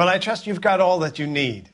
Well, I trust you've got all that you need.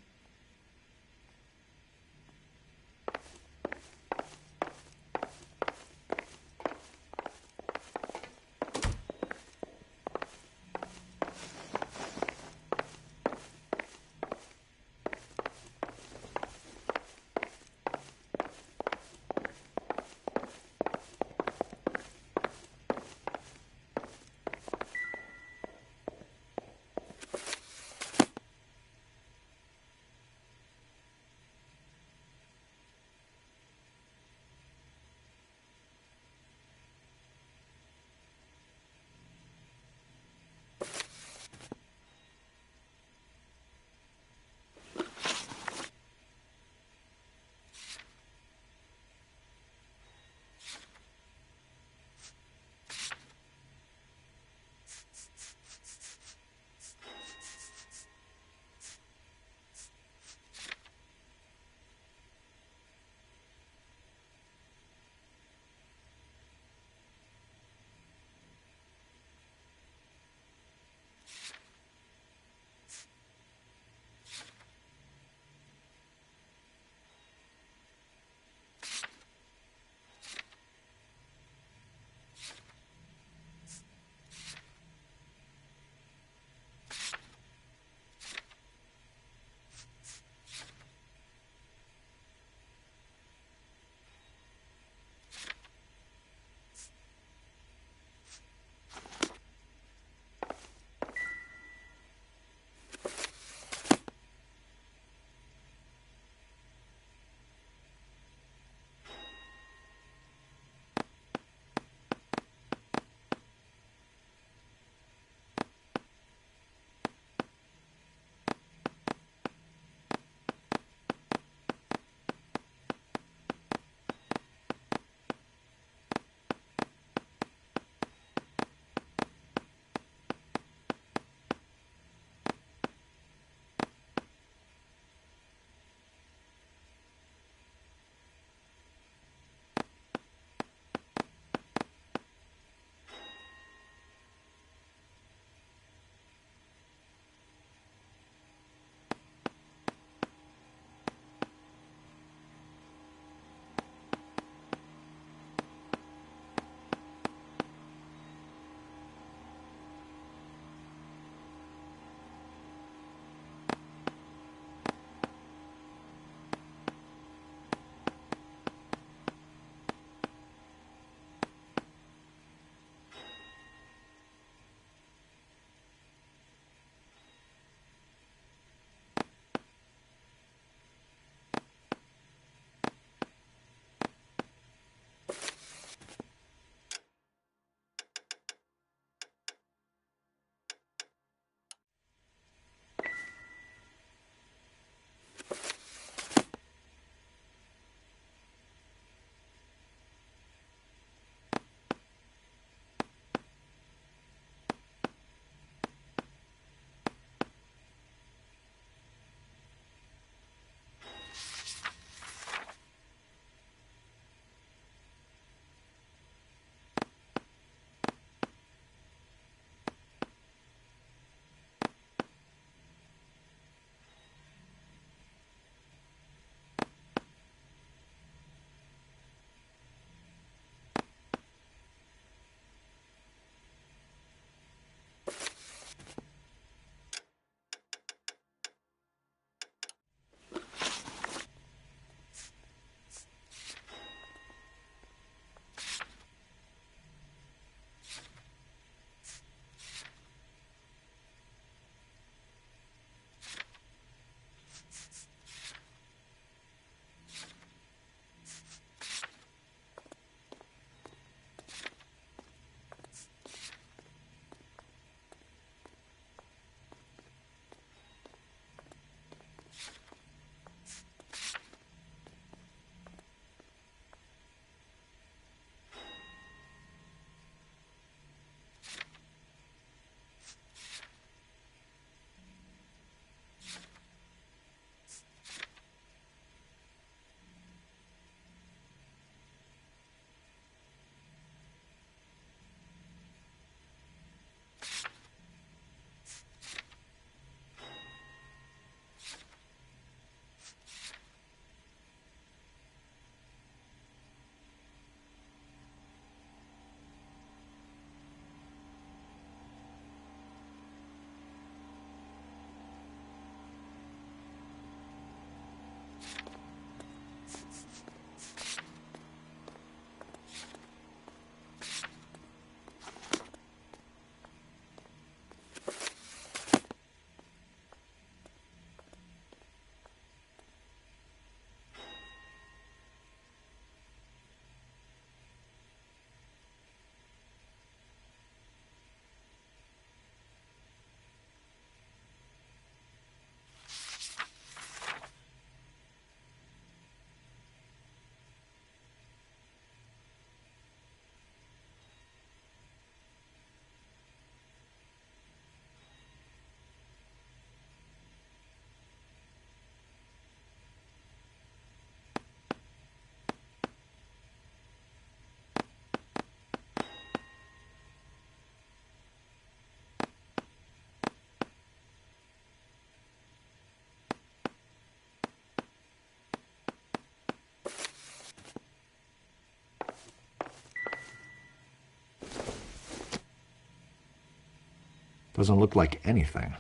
Doesn't look like anything.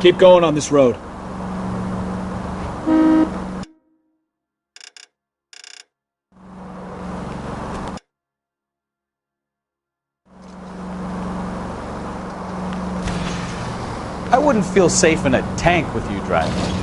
Keep going on this road. I wouldn't feel safe in a tank with you driving.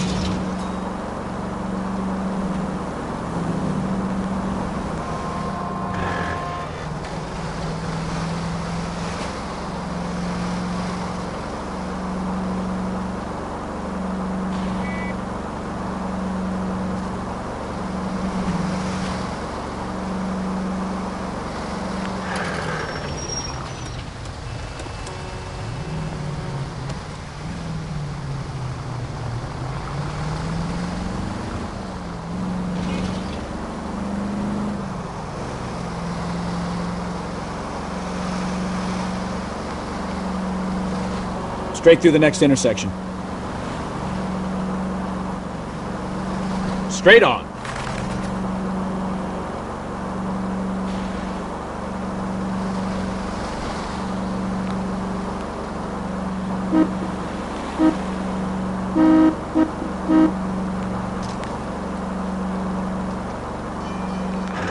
Straight through the next intersection. Straight on.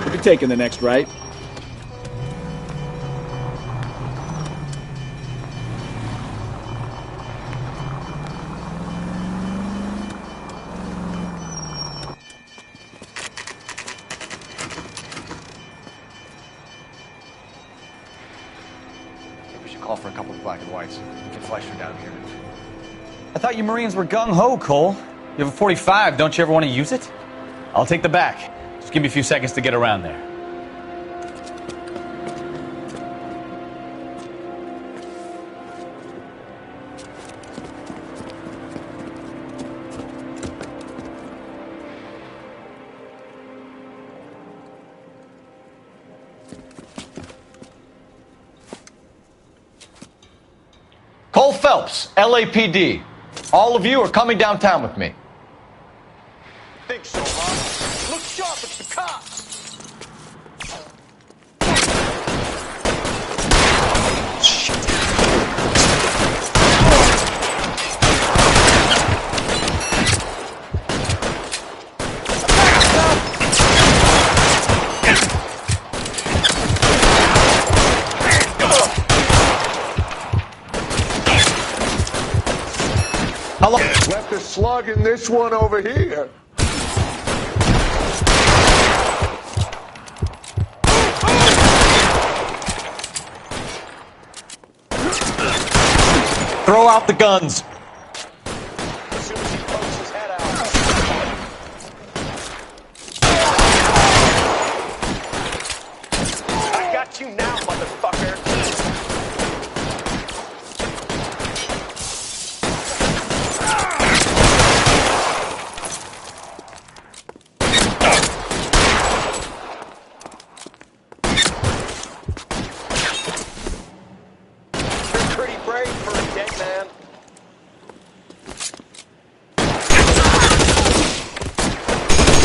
We'll be taking the next right. Call for a couple of black and whites. We can flush her down here. I thought you Marines were gung-ho, Cole. You have a 45, don't you ever want to use it? I'll take the back. Just give me a few seconds to get around there. Cole Phelps, LAPD. All of you are coming downtown with me. Think so, huh? Look sharp, it's the cops! Left a slug in this one over here. Throw out the guns. As soon as he pokes his head out. I got you now, motherfucker.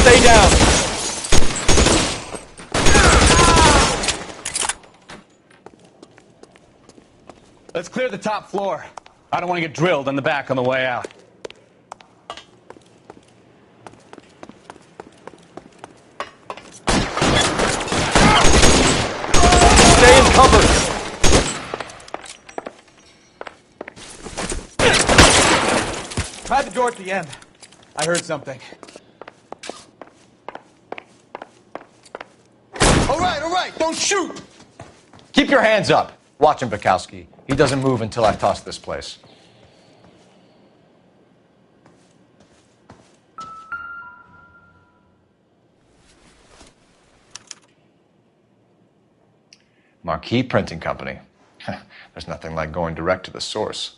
Stay down. Let's clear the top floor. I don't want to get drilled in the back on the way out. Stay in cover. Try the door at the end. I heard something. All right. right, don't shoot! Keep your hands up. Watch him, Bukowski. He doesn't move until I toss this place. Marquee Printing Company. There's nothing like going direct to the source.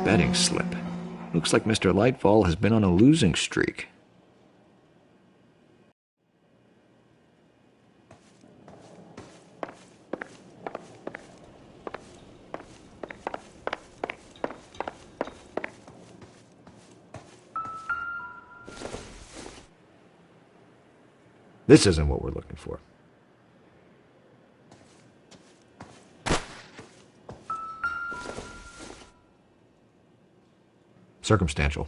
Betting slip. Looks like Mr. Lightfall has been on a losing streak. This isn't what we're looking for. Circumstantial.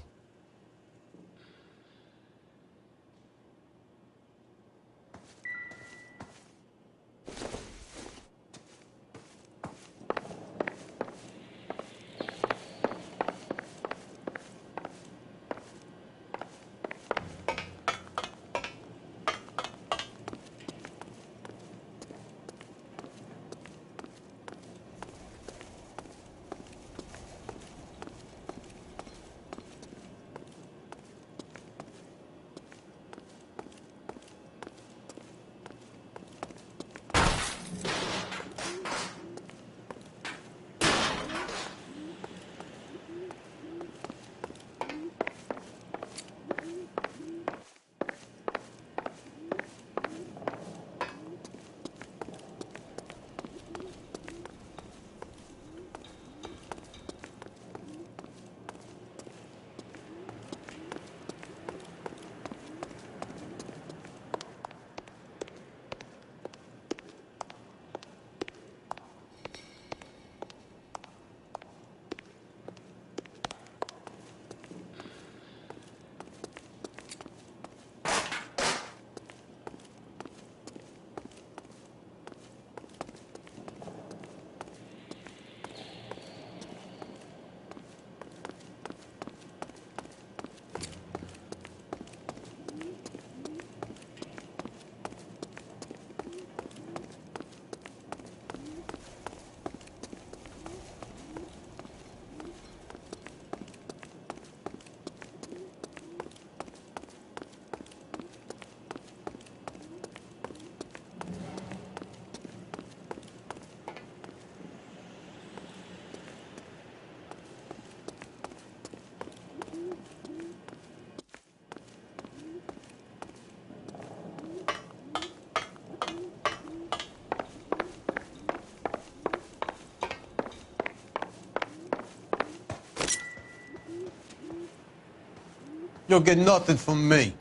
You'll get nothing from me.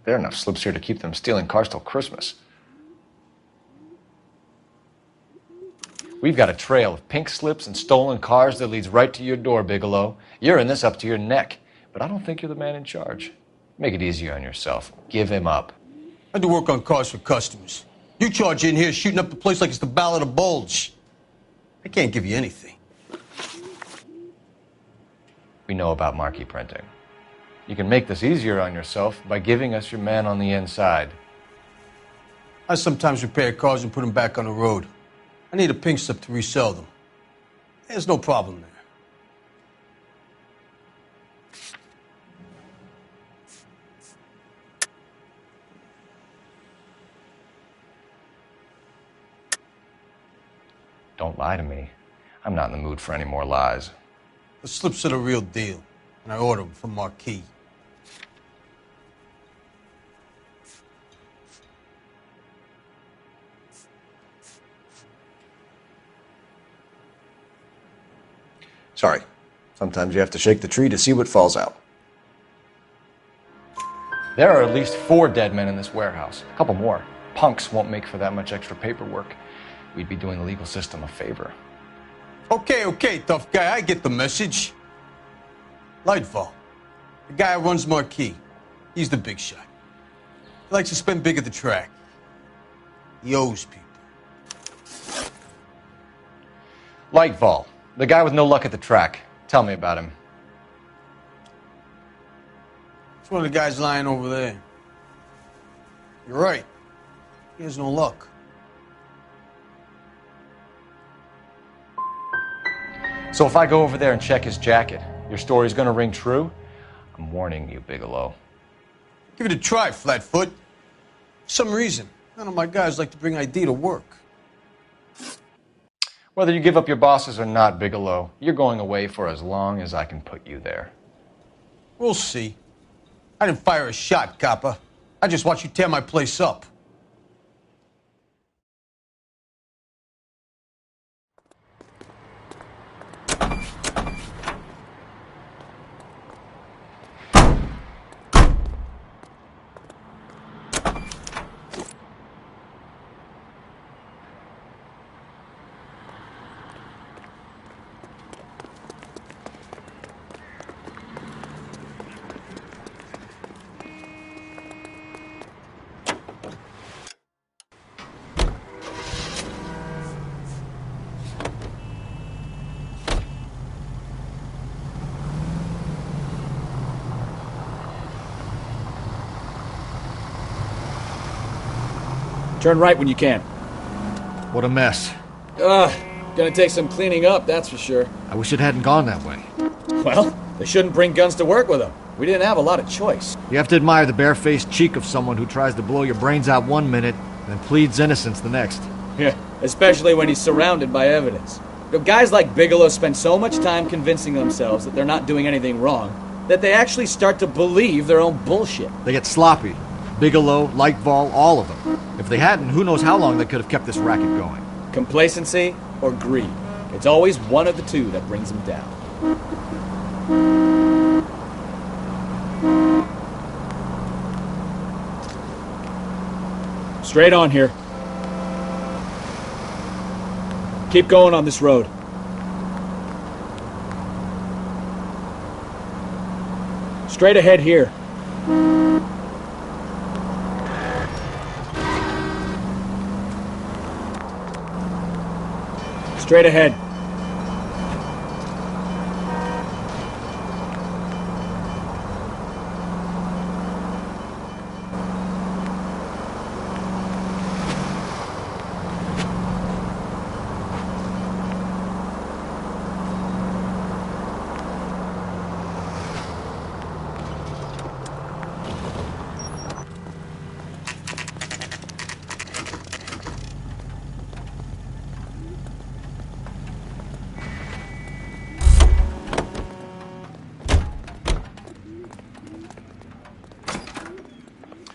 There are enough slips here to keep them stealing cars till Christmas. We've got a trail of pink slips and stolen cars that leads right to your door, Bigelow. You're in this up to your neck, but I don't think you're the man in charge. Make it easier on yourself. Give him up. I do work on cars for customers. You charge in here shooting up the place like it's the Ballad of Bulge. I can't give you anything. We know about marquee printing. You can make this easier on yourself by giving us your man on the inside. I sometimes repair cars and put them back on the road. I need a pink slip to resell them. There's no problem there. Don't lie to me. I'm not in the mood for any more lies. The slips are the real deal, and I order them from Marquis. Sorry. Sometimes you have to shake the tree to see what falls out. There are at least 4 dead men in this warehouse. A couple more. Punks won't make for that much extra paperwork. We'd be doing the legal system a favor. Okay, tough guy, I get the message. Lightfall, the guy who runs Marquis. He's the big shot. He likes to spend big at the track. He owes people. Lightfall, the guy with no luck at the track. Tell me about him. It's one of the guys lying over there. You're right. He has no luck. So if I go over there and check his jacket, your story's gonna ring true? I'm warning you, Bigelow. Give it a try, Flatfoot. For some reason, none of my guys like to bring ID to work. Whether you give up your bosses or not, Bigelow, you're going away for as long as I can put you there. We'll see. I didn't fire a shot, copper. I just watched you tear my place up. Turn right when you can. What a mess. Gonna take some cleaning up, that's for sure. I wish it hadn't gone that way. Well, they shouldn't bring guns to work with them. We didn't have a lot of choice. You have to admire the barefaced cheek of someone who tries to blow your brains out one minute, then pleads innocence the next. Yeah, especially when he's surrounded by evidence. You know, guys like Bigelow spend so much time convincing themselves that they're not doing anything wrong, that they actually start to believe their own bullshit. They get sloppy. Bigelow, Lightfall, all of them. If they hadn't, who knows how long they could have kept this racket going. Complacency or greed. It's always one of the two that brings them down. Straight on here. Keep going on this road. Straight ahead here. Straight ahead.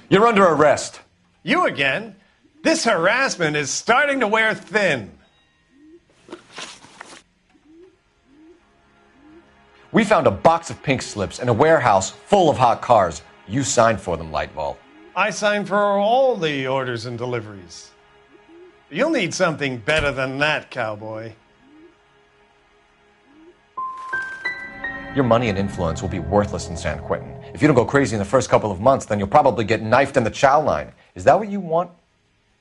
You're under arrest. You again? This harassment is starting to wear thin. We found a box of pink slips in a warehouse full of hot cars. You signed for them, Lightfall. I signed for all the orders and deliveries. You'll need something better than that, cowboy. Your money and influence will be worthless in San Quentin. If you don't go crazy in the first couple of months, then you'll probably get knifed in the chow line. Is that what you want?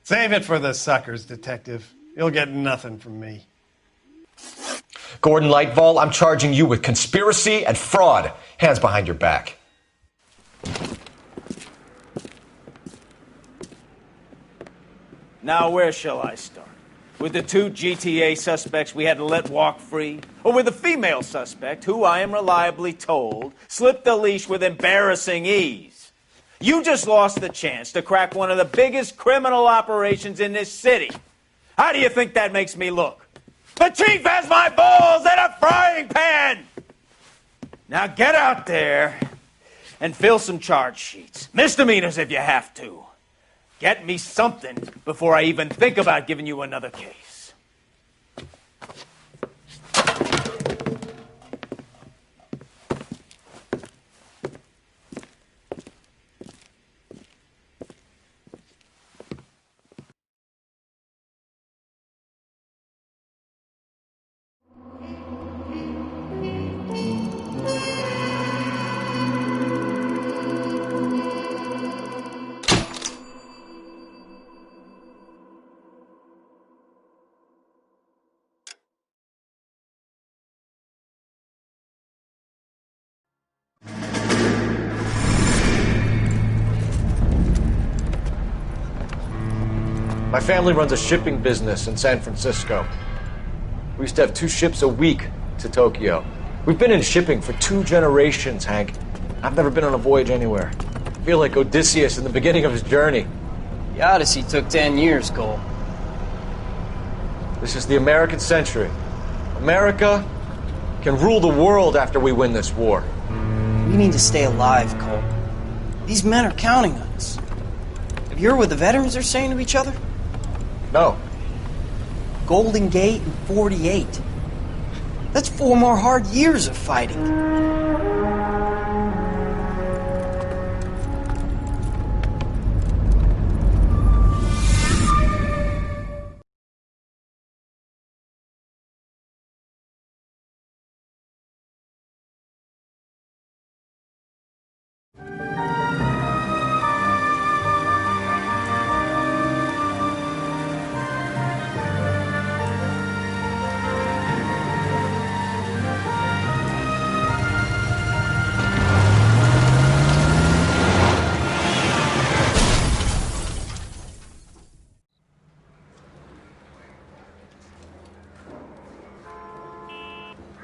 Save it for the suckers, detective. You'll get nothing from me. Gordon Lightfall, I'm charging you with conspiracy and fraud. Hands behind your back. Now, where shall I start? With the two GTA suspects we had to let walk free? Or with the female suspect, who I am reliably told slipped the leash with embarrassing ease? You just lost the chance to crack one of the biggest criminal operations in this city. How do you think that makes me look? The chief has my balls in a frying pan! Now get out there and fill some charge sheets. Misdemeanors if you have to. Get me something before I even think about giving you another case. My family runs a shipping business in San Francisco. We used to have 2 ships a week to Tokyo. We've been in shipping for 2 generations, Hank. I've never been on a voyage anywhere. I feel like Odysseus in the beginning of his journey. The Odyssey took 10 years, Cole. This is the American century. America can rule the world after we win this war. We need to stay alive, Cole. These men are counting on us. Have you heard what the veterans are saying to each other? No. Golden Gate and 48. That's 4 more hard years of fighting.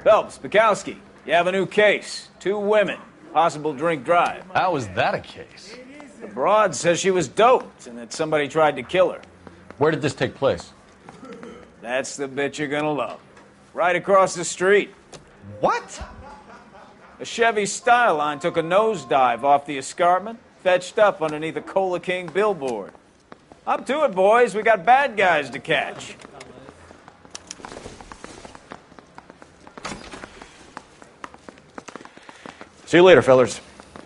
Phelps, Bukowski, you have a new case. 2 women, possible drink drive. How was that a case? The broad says she was doped and that somebody tried to kill her. Where did this take place? That's the bit you're gonna love. Right across the street. What? A Chevy Styline took a nosedive off the escarpment, fetched up underneath a Cola King billboard. Up to it, boys. We got bad guys to catch. See you later, fellers.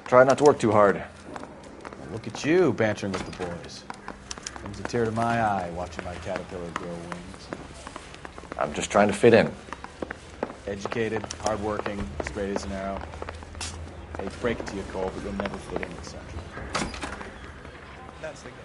Try not to work too hard. Look at you bantering with the boys. Brings a tear to my eye watching my caterpillar grow wings. I'm just trying to fit in. Educated, hardworking, straight as an arrow. Hey, break it to you, Cole, but you'll never fit in the Central. That's the guy.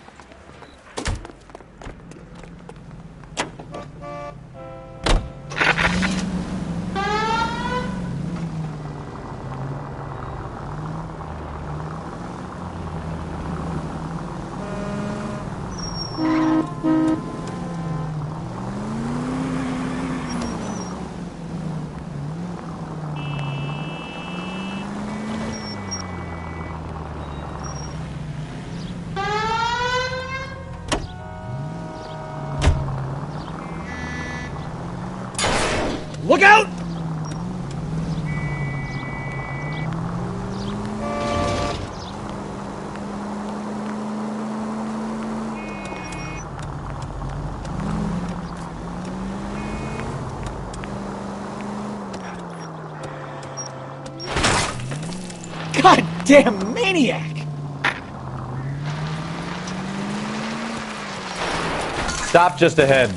Look out! Goddamn maniac! Stop just ahead.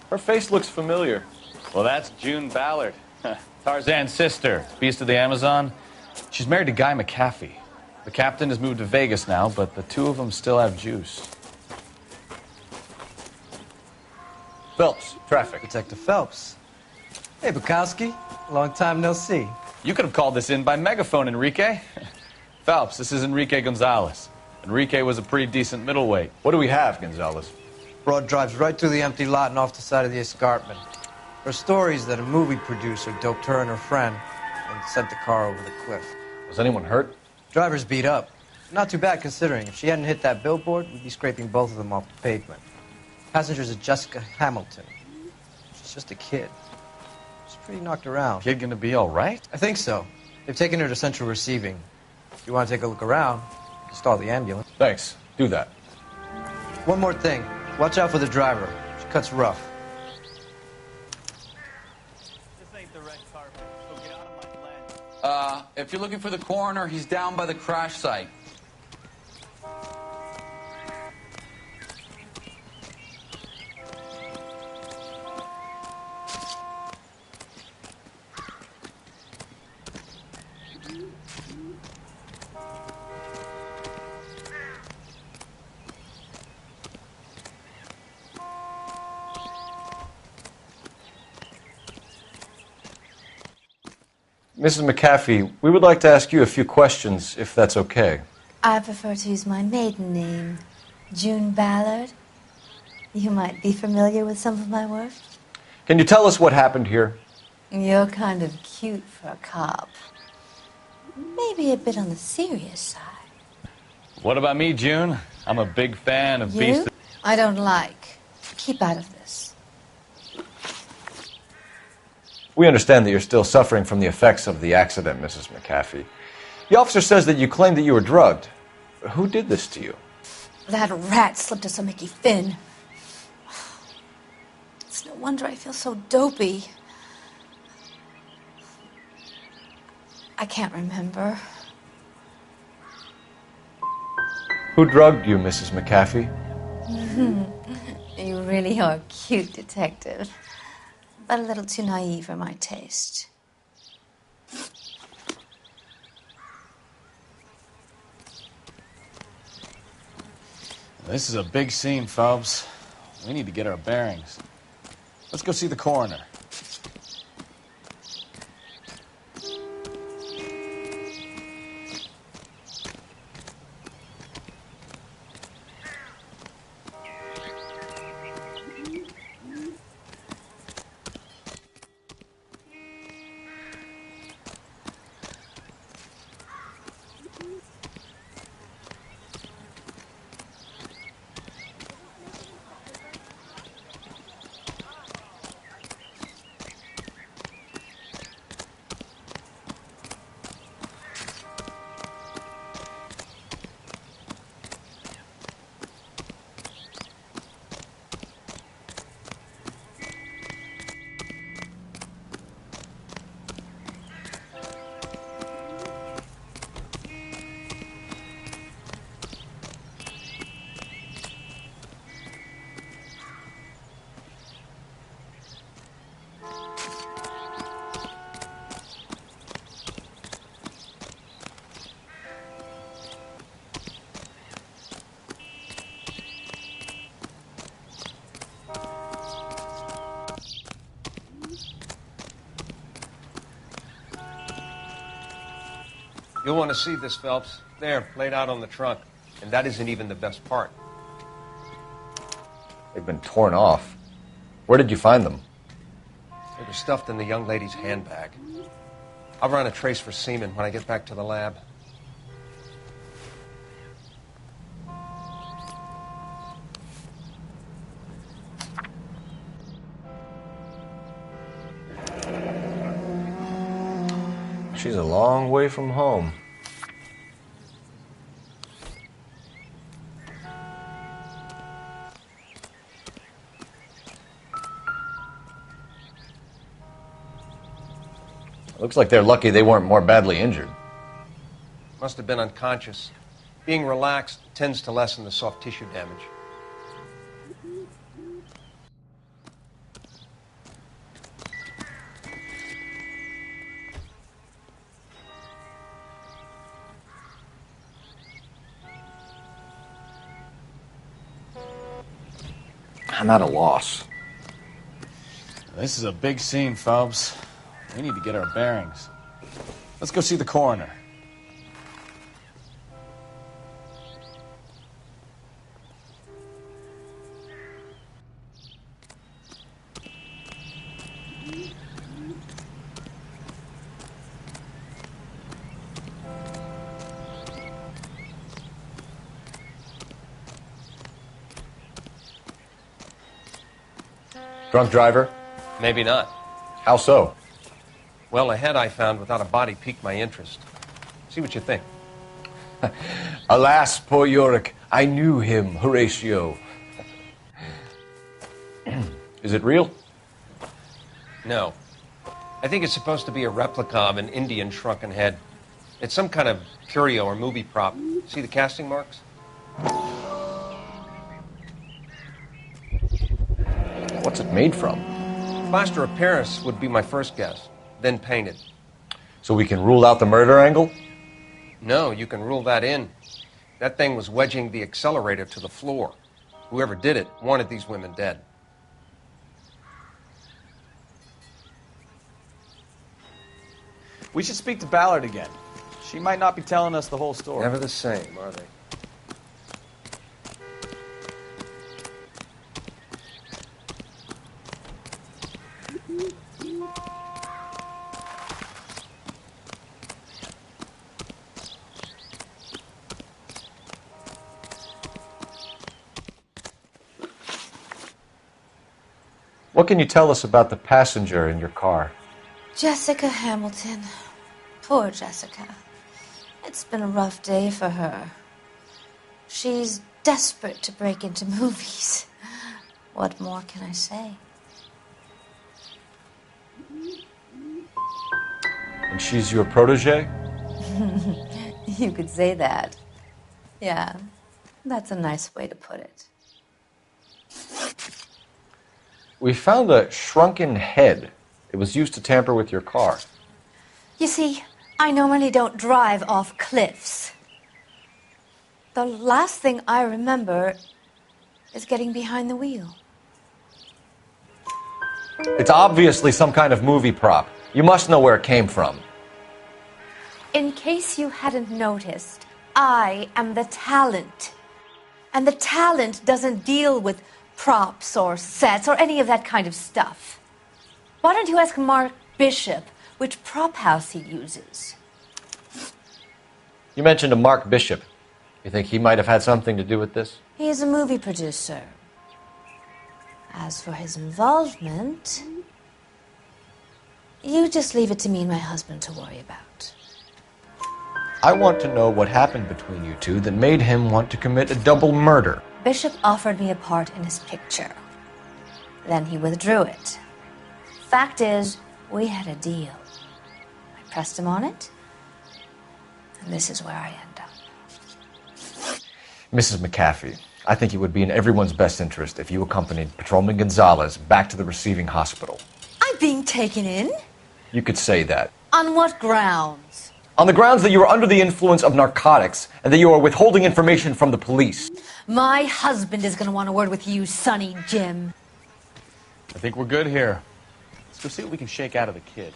Her face looks familiar. Well, that's June Ballard, Tarzan's sister, beast of the Amazon. She's married to Guy McAfee. The captain has moved to Vegas now, but the 2 of them still have juice. Phelps, traffic. Detective Phelps. Hey, Bukowski. Long time no see. You could have called this in by megaphone, Enrique. Phelps, this is Enrique Gonzalez. Enrique was a pretty decent middleweight. What do we have, Gonzalez? Broad drives right through the empty lot and off the side of the escarpment. Her stories that a movie producer doped her and her friend and sent the car over the cliff. Was anyone hurt? Driver's beat up. Not too bad considering. If she hadn't hit that billboard, we'd be scraping both of them off the pavement. Passenger's at Jessica Hamilton. She's just a kid. She's pretty knocked around. Kid gonna be all right? I think so. They've taken her to central receiving. If you want to take a look around, stall the ambulance. Thanks. Do that. One more thing. Watch out for the driver. She cuts rough. This ain't the red carpet, so get out of my lane. If you're looking for the coroner, he's down by the crash site. Mrs. McAfee, we would like to ask you a few questions, if that's okay. I prefer to use my maiden name, June Ballard. You might be familiar with some of my work. Can you tell us what happened here? You're kind of cute for a cop. Maybe a bit on the serious side. What about me, June? I'm a big fan of You? Beast. I don't like. Keep out of this. We understand that you're still suffering from the effects of the accident, Mrs. McAfee. The officer says that you claimed that you were drugged. Who did this to you? That rat slipped us a Mickey Finn. It's no wonder I feel so dopey. I can't remember. Who drugged you, Mrs. McAfee? You really are a cute detective, but a little too naive for my taste. This is a big scene, Phelps. We need to get our bearings. Let's go see the coroner. You'll want to see this, Phelps. There, laid out on the trunk. And that isn't even the best part. They've been torn off. Where did you find them? They were stuffed in the young lady's handbag. I'll run a trace for semen when I get back to the lab. She's a long way from home. Looks like they're lucky they weren't more badly injured. Must have been unconscious. Being relaxed tends to lessen the soft tissue damage. I'm at a loss. This is a big scene, Phelps. We need to get our bearings. Let's go see the coroner. Drunk driver? Maybe not. How so? Well, a head I found without a body piqued my interest. See what you think. Alas, poor Yorick, I knew him, Horatio. Is it real? No. I think it's supposed to be a replica of an Indian shrunken head. It's some kind of curio or movie prop. See the casting marks? What's it made from? Plaster of Paris would be my first guess, then painted. So we can rule out the murder angle? No, you can rule that in. That thing was wedging the accelerator to the floor. Whoever did it wanted these women dead. We should speak to Ballard again. She might not be telling us the whole story. Never the same, are they? What can you tell us about the passenger in your car? Jessica Hamilton. Poor Jessica. It's been a rough day for her. She's desperate to break into movies. What more can I say? And she's your protege? You could say that. Yeah, that's a nice way to put it. We found a shrunken head. It was used to tamper with your car. You see, I normally don't drive off cliffs. The last thing I remember is getting behind the wheel. It's obviously some kind of movie prop. You must know where it came from. In case you hadn't noticed, I am the talent. And the talent doesn't deal with props or sets or any of that kind of stuff. Why don't you ask Mark Bishop which prop house he uses? You mentioned a Mark Bishop. You think he might have had something to do with this? He is a movie producer. As for his involvement, you just leave it to me and my husband to worry about. I want to know what happened between you two that made him want to commit a double murder. Bishop offered me a part in his picture. Then he withdrew it. Fact is, we had a deal. I pressed him on it, and this is where I end up. Mrs. McAfee, I think it would be in everyone's best interest if you accompanied Patrolman Gonzalez back to the receiving hospital. I'm being taken in? You could say that. On what grounds? On the grounds that you are under the influence of narcotics and that you are withholding information from the police. My husband is going to want a word with you, Sonny Jim. I think we're good here. Let's go see what we can shake out of the kid.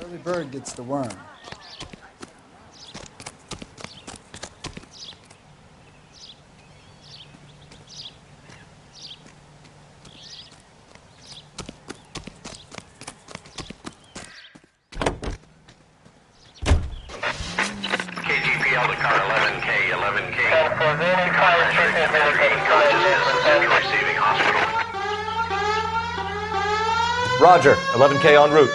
Early bird gets the worm. KGPL to car 11K, 11K. Receiving hospital. Roger, 11K en route.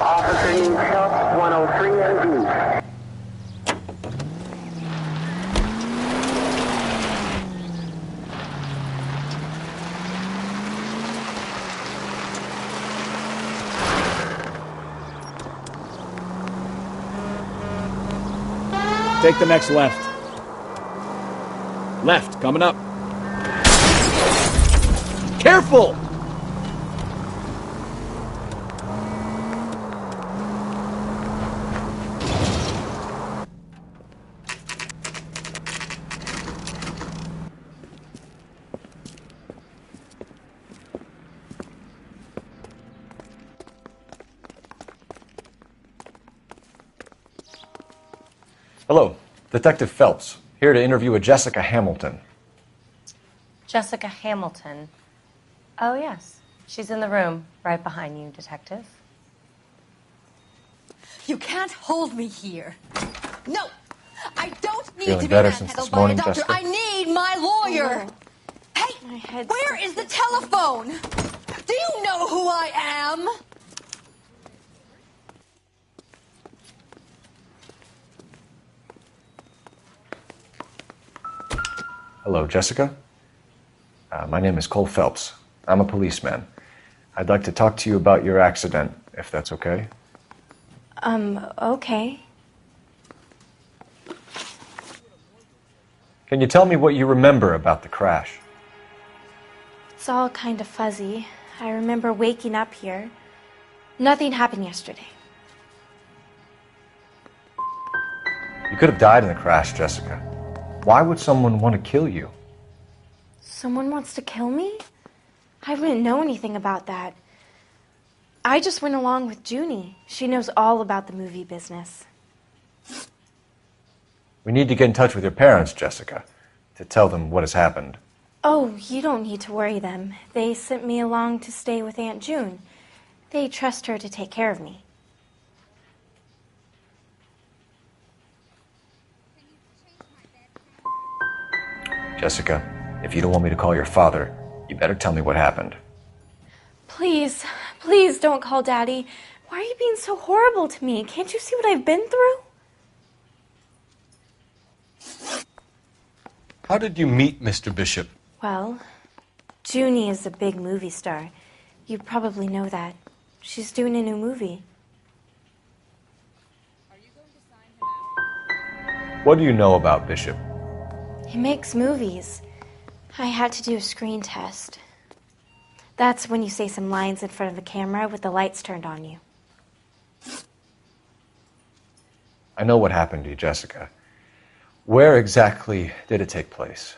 Officer Health 103 and East. Take the next left. Left, coming up. Careful! Hello, Detective Phelps, here to interview a Jessica Hamilton. Jessica Hamilton. Oh, yes. She's in the room, right behind you, Detective. You can't hold me here. No! I don't need Feeling to be better since manhandled this by a morning, doctor. Jessica? I need my lawyer! Hey, where is the telephone? Do you know who I am? Hello, Jessica. My name is Cole Phelps. I'm a policeman. I'd like to talk to you about your accident, if that's okay. Okay. Can you tell me what you remember about the crash? It's all kind of fuzzy. I remember waking up here. Nothing happened yesterday. You could have died in the crash, Jessica. Why would someone want to kill you? Someone wants to kill me? I wouldn't know anything about that. I just went along with Junie. She knows all about the movie business. We need to get in touch with your parents, Jessica, to tell them what has happened. Oh, you don't need to worry them. They sent me along to stay with Aunt June. They trust her to take care of me. Jessica, if you don't want me to call your father, you better tell me what happened. Please, please don't call Daddy. Why are you being so horrible to me? Can't you see what I've been through? How did you meet Mr. Bishop? Well, Junie is a big movie star. You probably know that. She's doing a new movie. What do you know about Bishop? He makes movies. I had to do a screen test. That's when you say some lines in front of the camera with the lights turned on you. I know what happened to you, Jessica. Where exactly did it take place?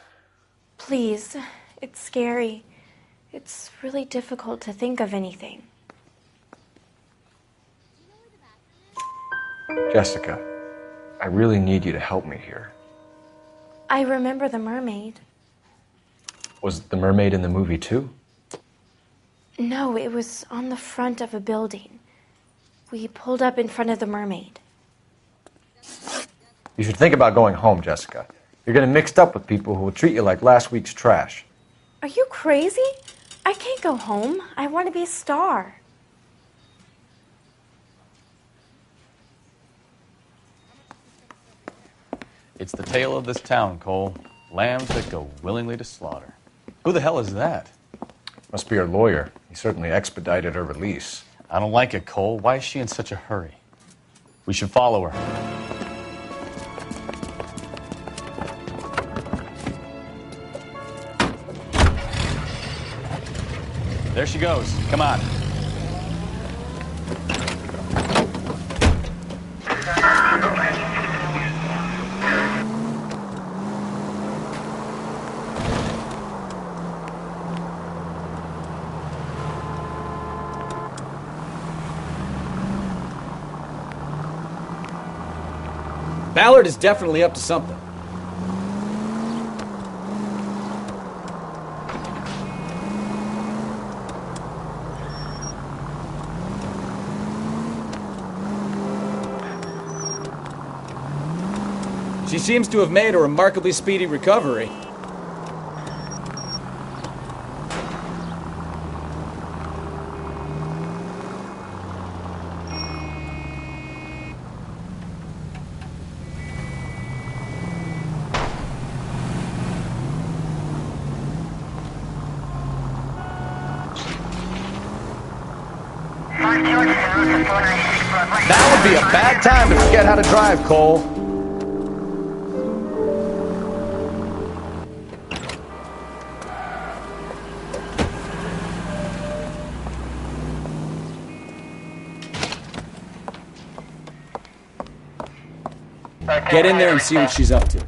Please, it's scary. It's really difficult to think of anything. Jessica, I really need you to help me here. I remember the mermaid. Was the mermaid in the movie too? No, it was on the front of a building. We pulled up in front of the mermaid. You should think about going home, Jessica. You're getting mixed up with people who will treat you like last week's trash. Are you crazy? I can't go home. I want to be a star. It's the tale of this town, Cole. Lambs that go willingly to slaughter. Who the hell is that? Must be her lawyer. He certainly expedited her release. I don't like it, Cole. Why is she in such a hurry? We should follow her. There she goes. Come on. Ballard is definitely up to something. She seems to have made a remarkably speedy recovery. Now would be a bad time to forget how to drive, Cole. Get in there and see what she's up to.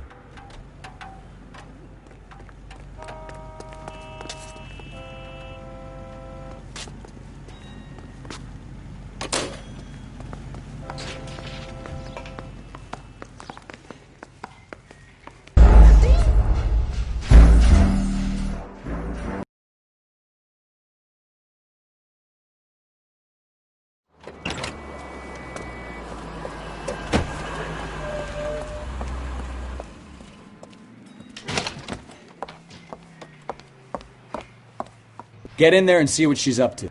Get in there and see what she's up to.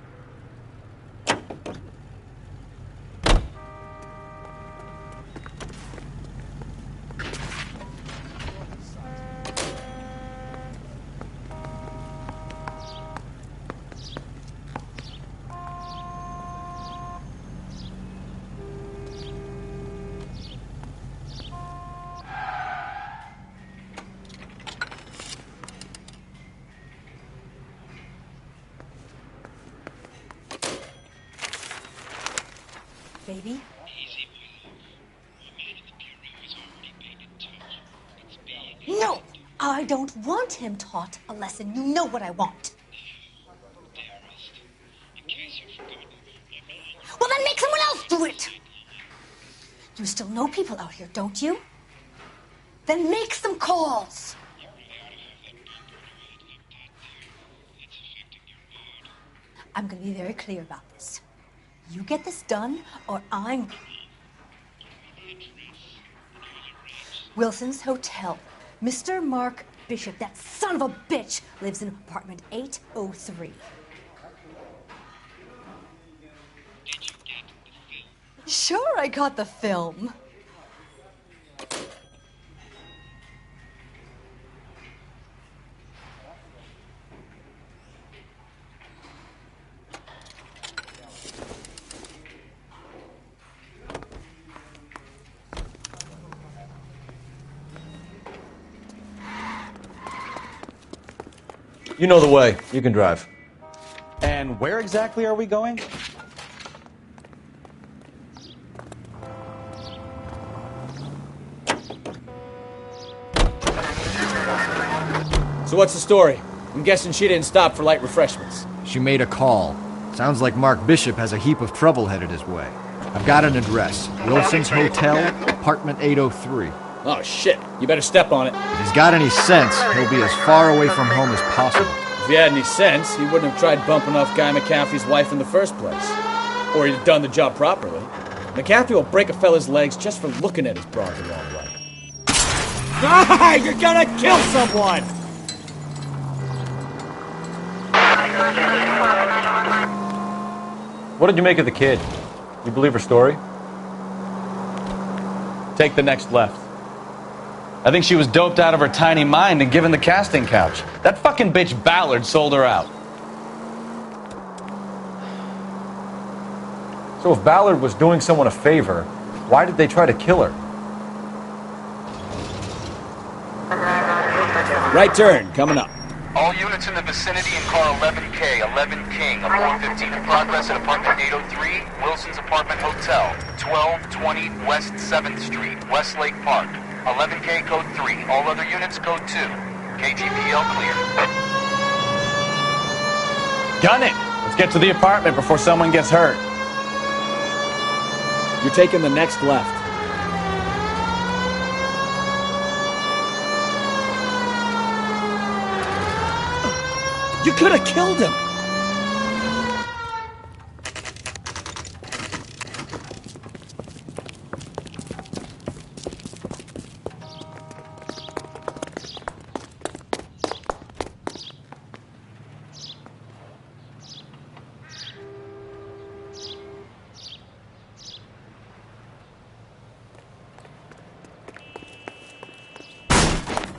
baby. No, I don't want him taught a lesson. You know what I want. Well, then make someone else do it. You still know people out here, don't you? Then make some calls. I'm going to be very clear about this. You get this done, or I'm... Wilson's Hotel. Mr. Mark Bishop, that son of a bitch, lives in apartment 803. Sure, I got the film. You know the way. You can drive. And where exactly are we going? So what's the story? I'm guessing she didn't stop for light refreshments. She made a call. Sounds like Mark Bishop has a heap of trouble headed his way. I've got an address. Wilson's Hotel, apartment 803. Oh, shit. You better step on it. If he's got any sense, he'll be as far away from home as possible. If he had any sense, he wouldn't have tried bumping off Guy McCaffrey's wife in the first place. Or he'd have done the job properly. McCaffrey will break a fella's legs just for looking at his broad the wrong way. Ah, you're gonna kill someone! What did you make of the kid? You believe her story? Take the next left. I think she was doped out of her tiny mind and given the casting couch. That fucking bitch Ballard sold her out. So if Ballard was doing someone a favor, why did they try to kill her? Right turn, coming up. All units in the vicinity in car 11K, 11 King, a 415 in progress at apartment 803, Wilson's Apartment Hotel, 1220 West 7th Street, Westlake Park. 11K code 3, all other units code 2. KGPL clear. Gun it! Let's get to the apartment before someone gets hurt. You're taking the next left. You could have killed him!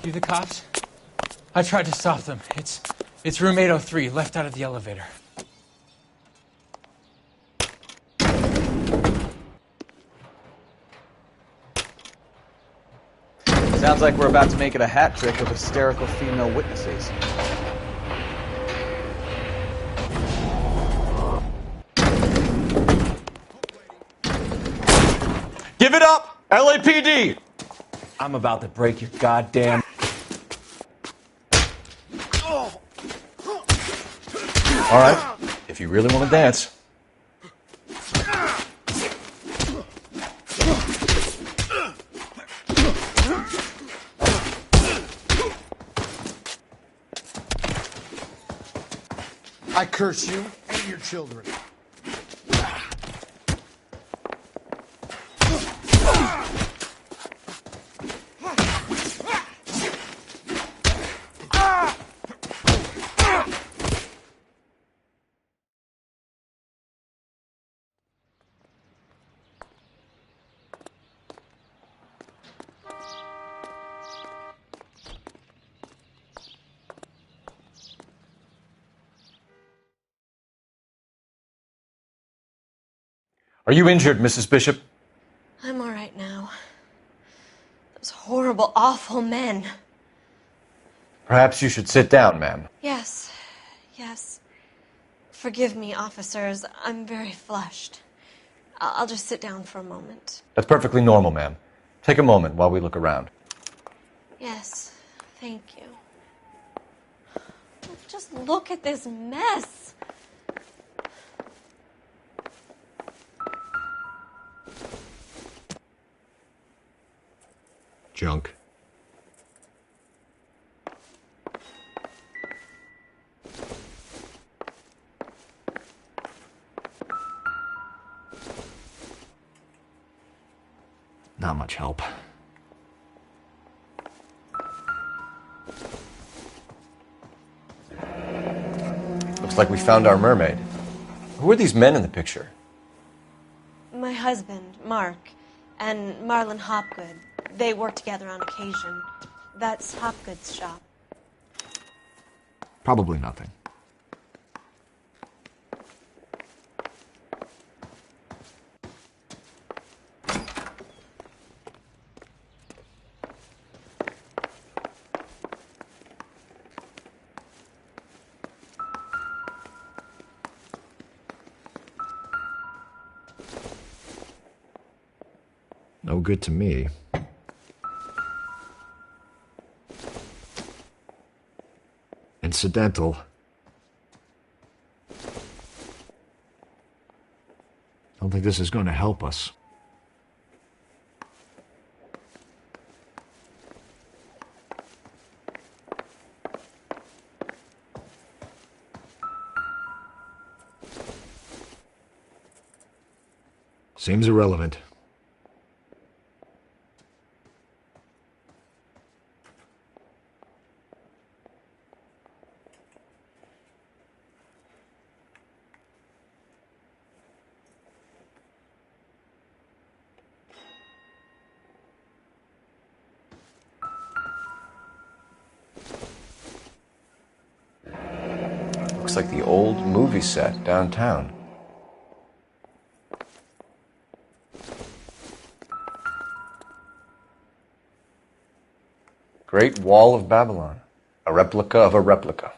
You the cops? I tried to stop them. It's room 803, left out of the elevator. Sounds like we're about to make it a hat trick of hysterical female witnesses. Give it up! LAPD! I'm about to break your goddamn... All right, if you really want to dance. I curse you and your children. Are you injured, Mrs. Bishop? I'm all right now. Those horrible, awful men. Perhaps you should sit down, ma'am. Yes, yes. Forgive me, officers. I'm very flushed. I'll just sit down for a moment. That's perfectly normal, ma'am. Take a moment while we look around. Yes, thank you. Just look at this mess. Junk. Not much help. Looks like we found our mermaid. Who are these men in the picture? My husband, Mark, and Marlon Hopgood. They work together on occasion. That's Hopgood's shop. Probably nothing. No good to me. Incidental. Don't think this is going to help us. Seems irrelevant. Looks like the old movie set downtown. Great Wall of Babylon. A replica of a replica.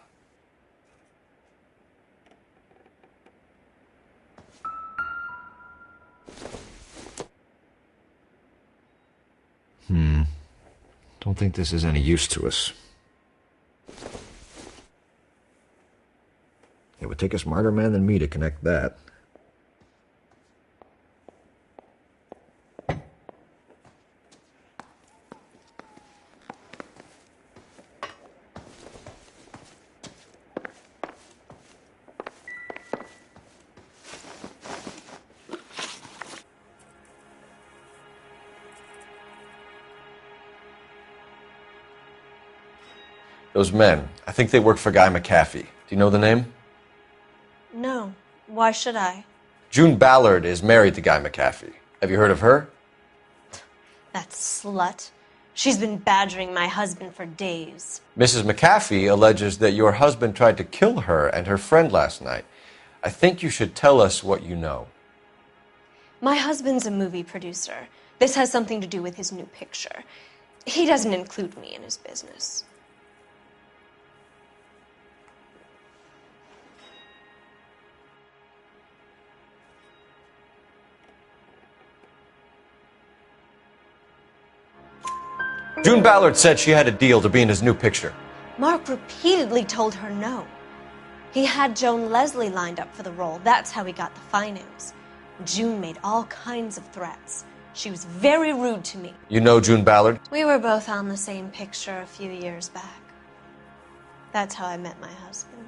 Don't think this is any use to us. It would take a smarter man than me to connect that. Those men, I think they work for Guy McAfee. Do you know the name? No. Why should I? June Ballard is married to Guy McAfee. Have you heard of her? That slut. She's been badgering my husband for days. Mrs. McAfee alleges that your husband tried to kill her and her friend last night. I think you should tell us what you know. My husband's a movie producer. This has something to do with his new picture. He doesn't include me in his business. June Ballard said she had a deal to be in his new picture. Mark repeatedly told her no. He had Joan Leslie lined up for the role. That's how he got the finance. June made all kinds of threats. She was very rude to me. You know June Ballard? We were both on the same picture a few years back. That's how I met my husband.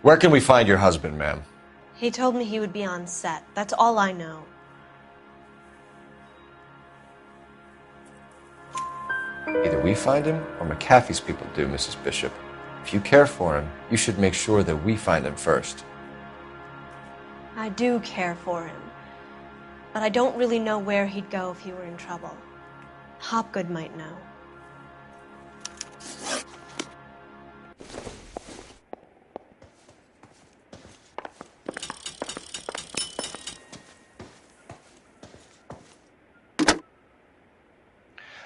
Where can we find your husband, ma'am? He told me he would be on set. That's all I know. Either we find him or McAfee's people do, Mrs. Bishop. If you care for him, you should make sure that we find him first. I do care for him. But I don't really know where he'd go if he were in trouble. Hopgood might know.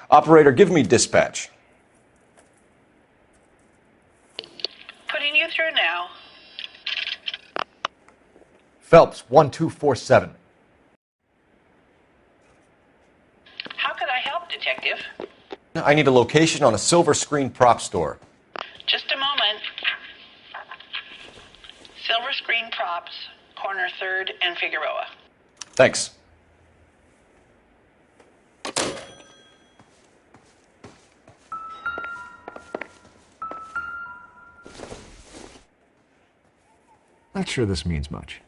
Operator, give me dispatch. Putting you through now. Phelps, 1247. How could I help, Detective? I need a location on a silver screen prop store. Just a moment. Silver Screen Props, corner 3rd and Figueroa. Thanks. Not sure this means much.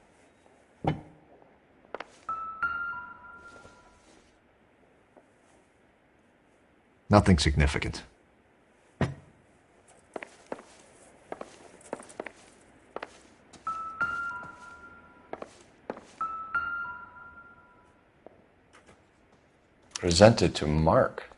Nothing significant. Presented to Mark.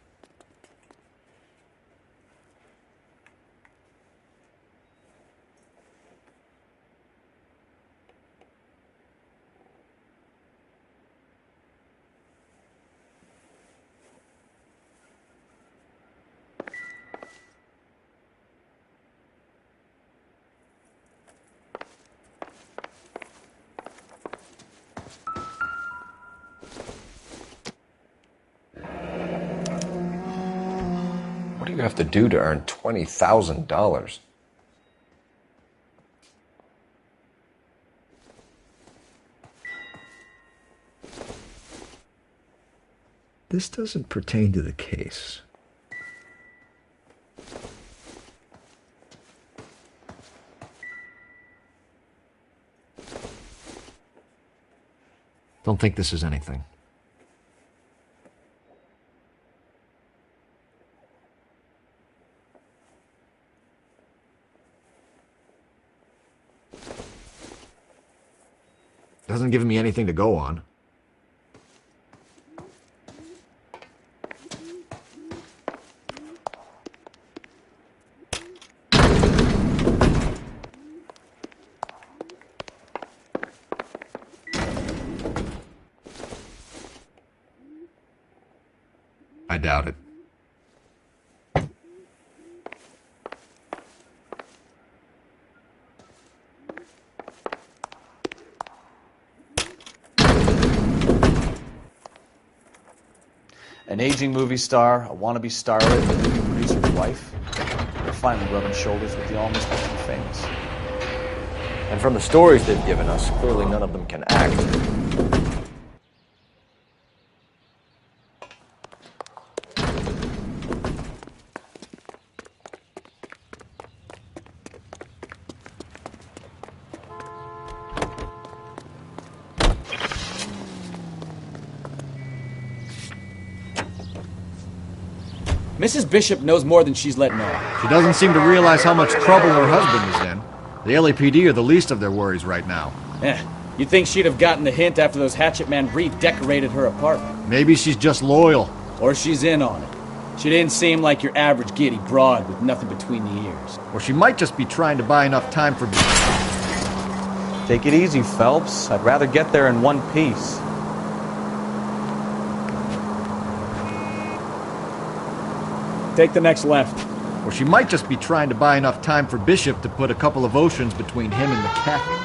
What do you have to do to earn $20,000? This doesn't pertain to the case. Don't think this is anything. Doesn't give me anything to go on. I doubt it. An aging movie star, a wannabe starlet, a movie producer's wife. They're finally rubbing shoulders with the almost rich and famous. And from the stories they've given us, clearly none of them can act. Mrs. Bishop knows more than she's letting on. She doesn't seem to realize how much trouble her husband is in. The LAPD are the least of their worries right now. You'd think she'd have gotten the hint after those hatchet men redecorated her apartment. Maybe she's just loyal. Or she's in on it. She didn't seem like your average giddy broad with nothing between the ears. Or she might just be trying to buy enough time for... Take it easy, Phelps. I'd rather get there in one piece. Take the next left. Or she might just be trying to buy enough time for Bishop to put a couple of oceans between him and McCaffrey.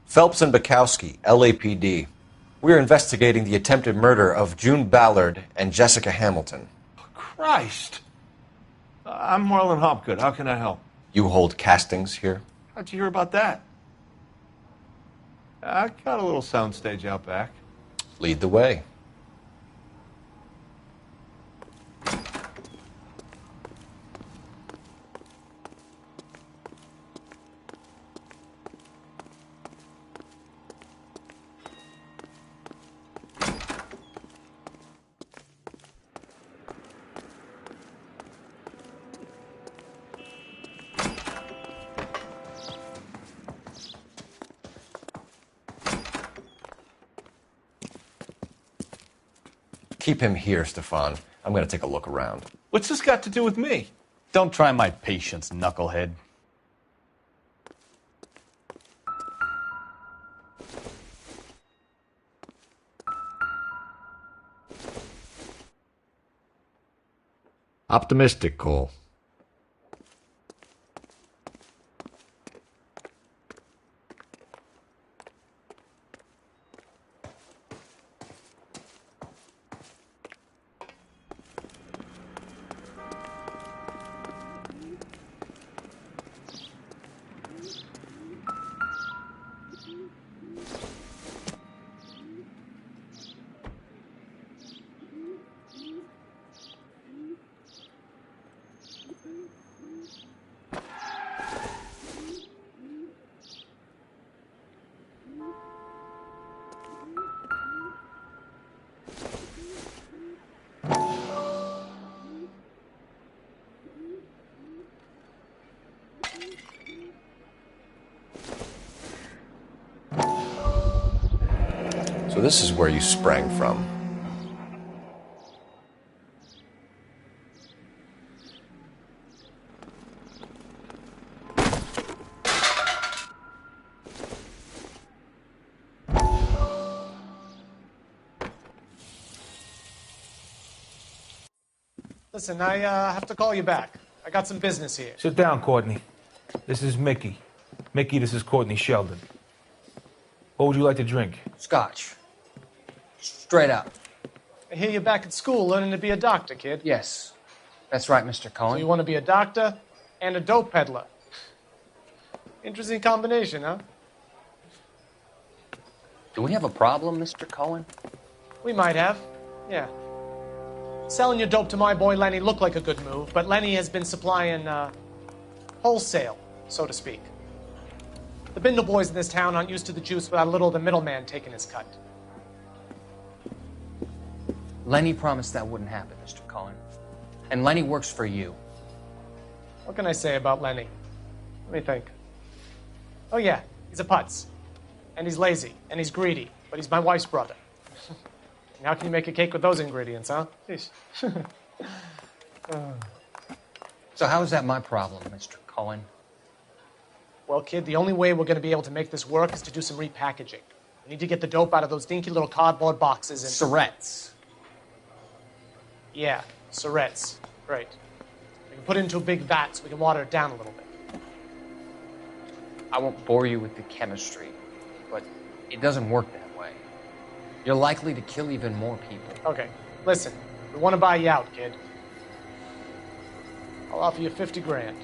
Phelps and Bukowski, LAPD. We're investigating the attempted murder of June Ballard and Jessica Hamilton. Christ. I'm Marlon Hopgood. How can I help? You hold castings here? How'd you hear about that? I got a little soundstage out back. Lead the way. Keep him here, Stefan. I'm going to take a look around. What's this got to do with me? Don't try my patience, knucklehead. Optimistic, Cole. So this is where you sprang from. Listen, I have to call you back. I got some business here. Sit down, Courtney. This is Mickey. Mickey, this is Courtney Sheldon. What would you like to drink? Scotch. Straight up. I hear you're back at school learning to be a doctor, kid. Yes. That's right, Mr. Cohen. So you want to be a doctor and a dope peddler. Interesting combination, huh? Do we have a problem, Mr. Cohen? We might have. Yeah. Selling your dope to my boy Lenny looked like a good move, but Lenny has been supplying, wholesale, so to speak. The Bindle boys in this town aren't used to the juice without a little of the middleman taking his cut. Lenny promised that wouldn't happen, Mr. Cohen. And Lenny works for you. What can I say about Lenny? Let me think. Oh yeah, he's a putz. And he's lazy, and he's greedy, but he's my wife's brother. And how can you make a cake with those ingredients, huh? So how is that my problem, Mr. Cohen? Well, kid, the only way we're going to be able to make this work is to do some repackaging. We need to get the dope out of those dinky little cardboard boxes and... Surrettes. Yeah, Surrettes. Great. We can put it into a big vat so we can water it down a little bit. I won't bore you with the chemistry, but it doesn't work that way. You're likely to kill even more people. Okay, listen. We want to buy you out, kid. I'll offer you 50 grand.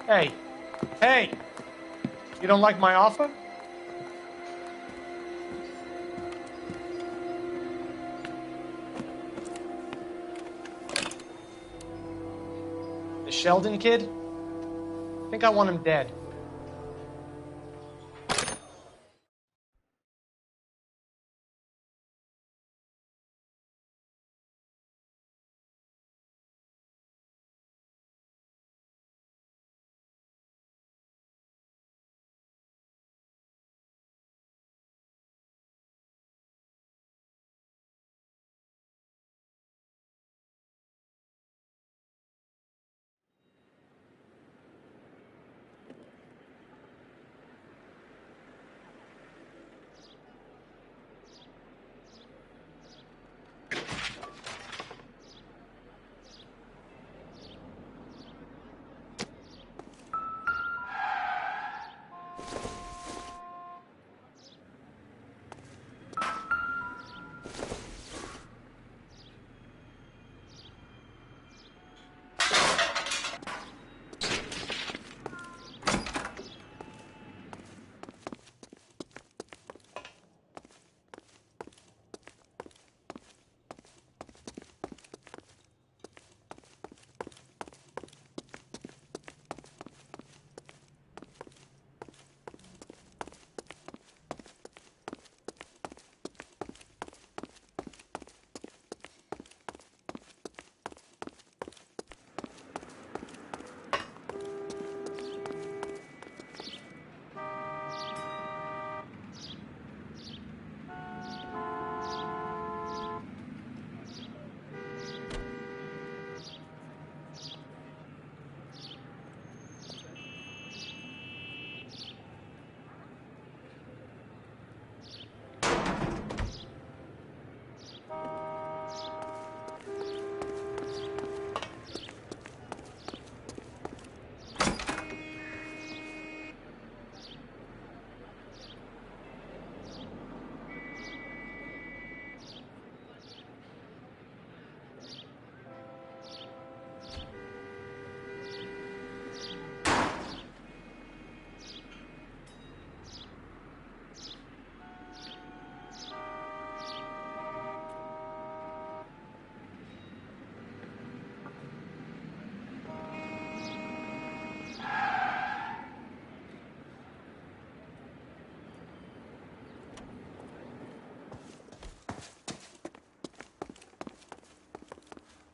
Hey. Hey! You don't like my offer? The Sheldon kid? I think I want him dead.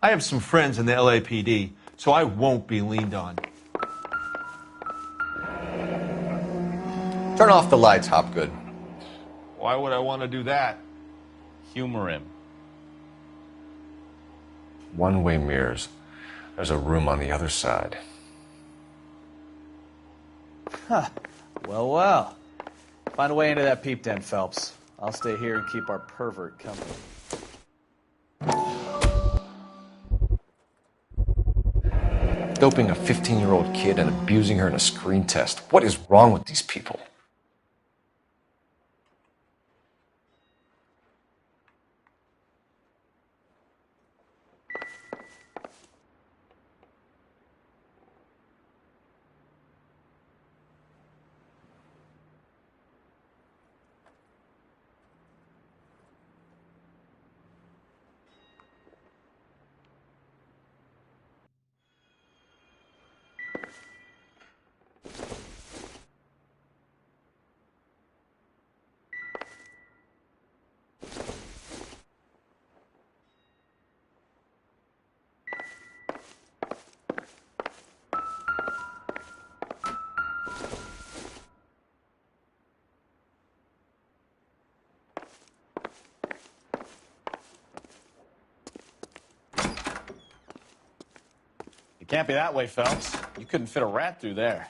I have some friends in the LAPD, so I won't be leaned on. Turn off the lights, Hopgood. Why would I want to do that? Humor him. One-way mirrors. There's a room on the other side. Huh. Well, well. Find a way into that peep den, Phelps. I'll stay here and keep our pervert company. Doping a 15-year-old kid and abusing her in a screen test. What is wrong with these people? It can't be that way, Phelps. You couldn't fit a rat through there.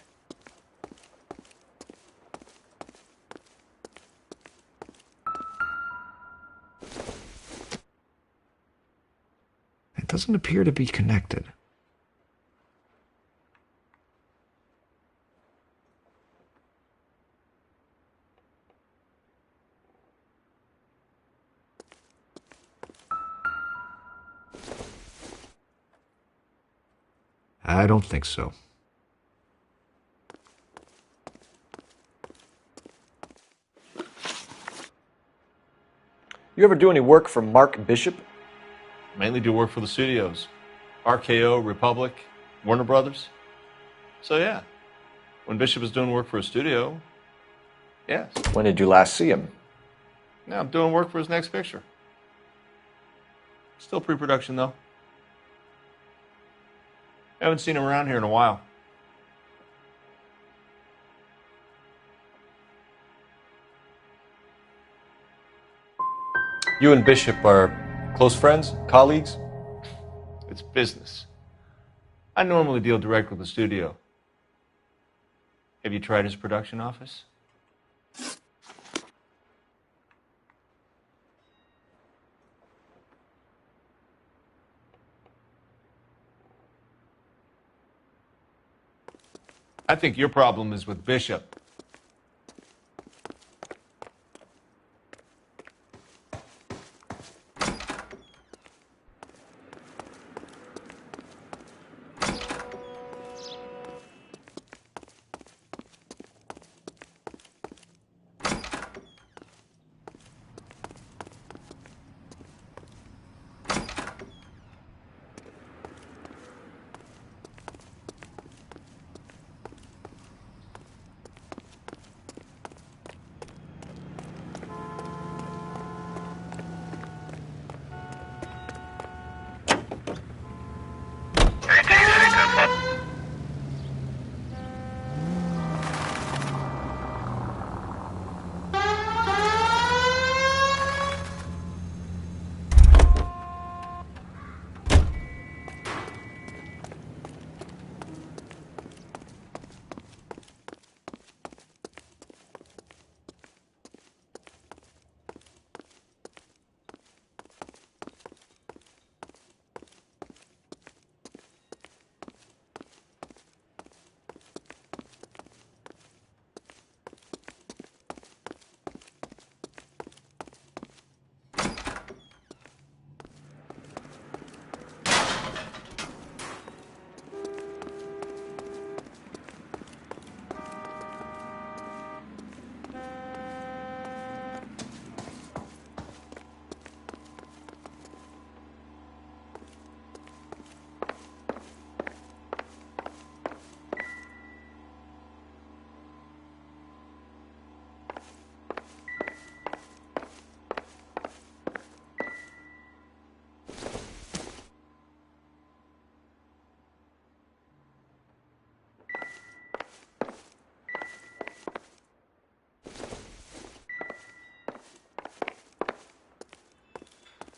It doesn't appear to be connected. I don't think so. You ever do any work for Mark Bishop? Mainly do work for the studios. RKO, Republic, Warner Brothers. So yeah, when Bishop is doing work for a studio, yes. When did you last see him? Now I'm doing work for his next picture. Still pre-production though. Haven't seen him around here in a while. You and Bishop are close friends, colleagues? It's business. I normally deal direct with the studio. Have you tried his production office? I think your problem is with Bishop.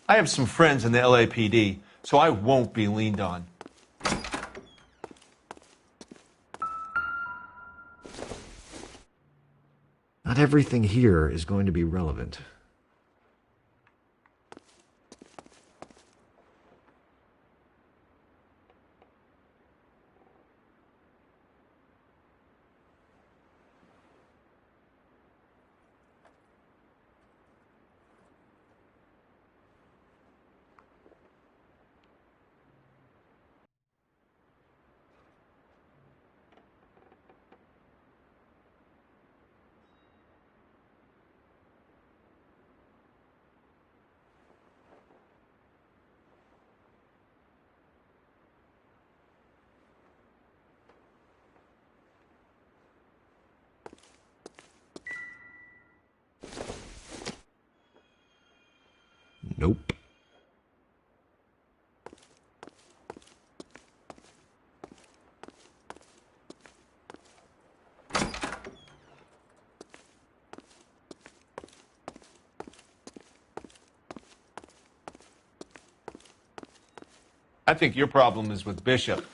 I have some friends in the LAPD, so I won't be leaned on. Not everything here is going to be relevant. Nope. I think your problem is with Bishop.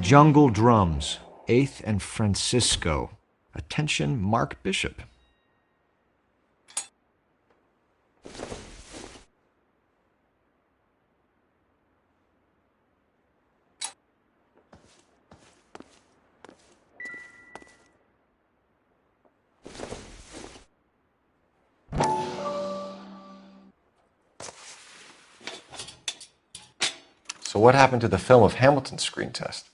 Jungle Drums, 8th and Francisco. Attention, Mark Bishop. So what happened to the film of Hamilton's screen test?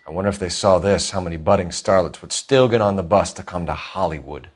I wonder if they saw this, how many budding starlets would still get on the bus to come to Hollywood.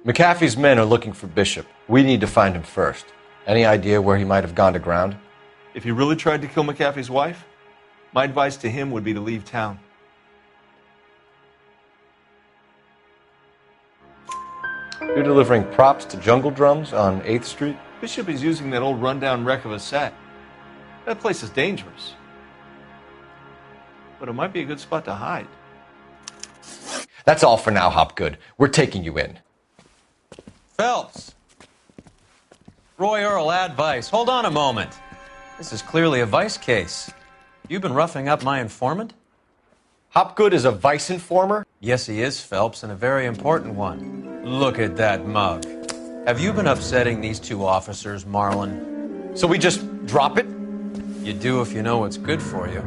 McAfee's men are looking for Bishop. We need to find him first. Any idea where he might have gone to ground? If he really tried to kill McAfee's wife, my advice to him would be to leave town. You're delivering props to Jungle Drums on 8th Street? Bishop is using that old rundown wreck of a set. That place is dangerous. But it might be a good spot to hide. That's all for now, Hopgood. We're taking you in. Phelps. Roy Earl, advice. Hold on a moment. This is clearly a vice case. You've been roughing up my informant? Hopgood is a vice informer? Yes, he is, Phelps, and a very important one. Look at that mug. Have you been upsetting these two officers, Marlin? So we just drop it? You do if you know what's good for you.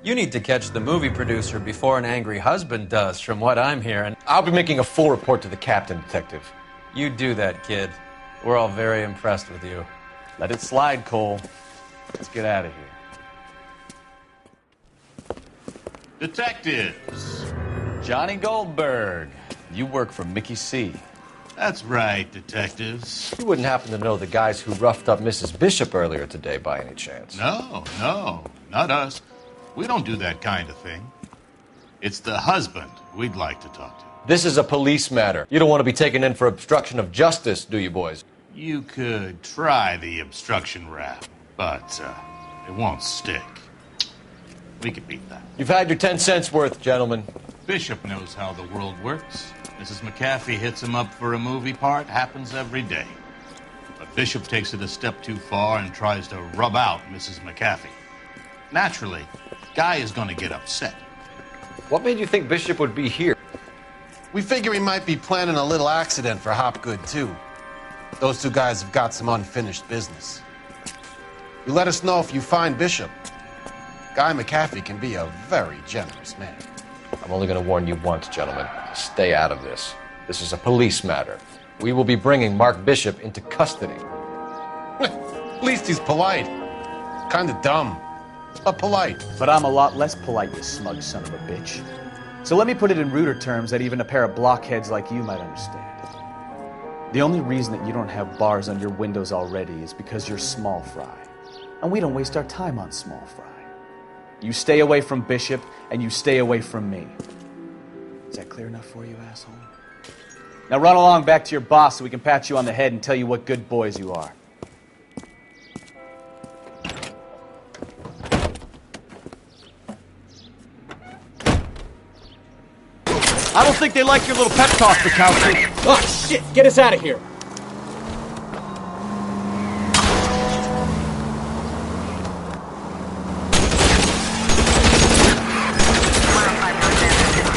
You need to catch the movie producer before an angry husband does, from what I'm hearing. I'll be making a full report to the captain, Detective. You do that, kid. We're all very impressed with you. Let it slide, Cole. Let's get out of here. Detectives. Johnny Goldberg. You work for Mickey C. That's right, detectives. You wouldn't happen to know the guys who roughed up Mrs. Bishop earlier today by any chance? No, not us. We don't do that kind of thing. It's the husband we'd like to talk to. This is a police matter. You don't want to be taken in for obstruction of justice, do you, boys? You could try the obstruction rap, but it won't stick. We could beat that. You've had your 10 cents worth, gentlemen. Bishop knows how the world works. Mrs. McAfee hits him up for a movie part. Happens every day. But Bishop takes it a step too far and tries to rub out Mrs. McAfee. Naturally, Guy is going to get upset. What made you think Bishop would be here? We figure he might be planning a little accident for Hopgood, too. Those two guys have got some unfinished business. You let us know if you find Bishop. Guy McAfee can be a very generous man. I'm only going to warn you once, gentlemen. Stay out of this. This is a police matter. We will be bringing Mark Bishop into custody. At least he's polite. Kind of dumb, but polite. But I'm a lot less polite, you smug son of a bitch. So let me put it in ruder terms that even a pair of blockheads like you might understand. The only reason that you don't have bars on your windows already is because you're small fry. And we don't waste our time on small fry. You stay away from Bishop, and you stay away from me. Is that clear enough for you, asshole? Now run along back to your boss so we can pat you on the head and tell you what good boys you are. I don't think they like your little pep talk, Bukowski. Oh, shit! Get us out of here!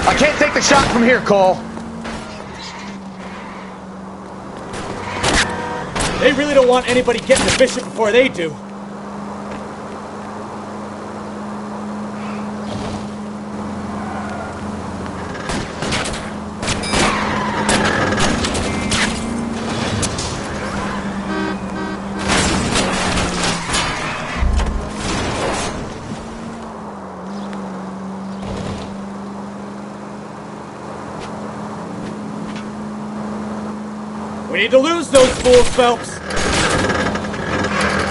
I can't take the shot from here, Cole. They really don't want anybody getting to Bishop before they do. We need to lose those fools, Phelps.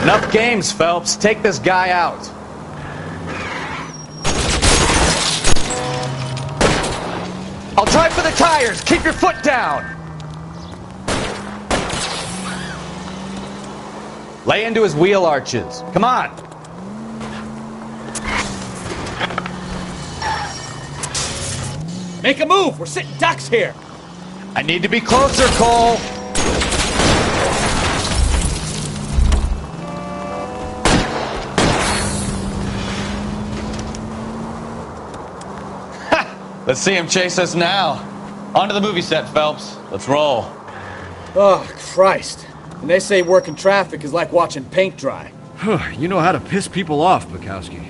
Enough games, Phelps. Take this guy out. I'll try for the tires. Keep your foot down. Lay into his wheel arches. Come on. Make a move. We're sitting ducks here. I need to be closer, Cole. Let's see him chase us now. On to the movie set, Phelps. Let's roll. Oh, Christ. And they say working traffic is like watching paint dry. You know how to piss people off, Bukowski.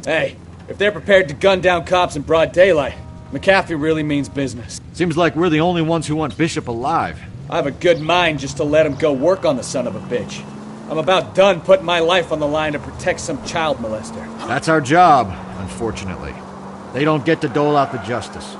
Hey, if they're prepared to gun down cops in broad daylight, McAfee really means business. Seems like we're the only ones who want Bishop alive. I have a good mind just to let him go work on the son of a bitch. I'm about done putting my life on the line to protect some child molester. That's our job, unfortunately. They don't get to dole out the justice.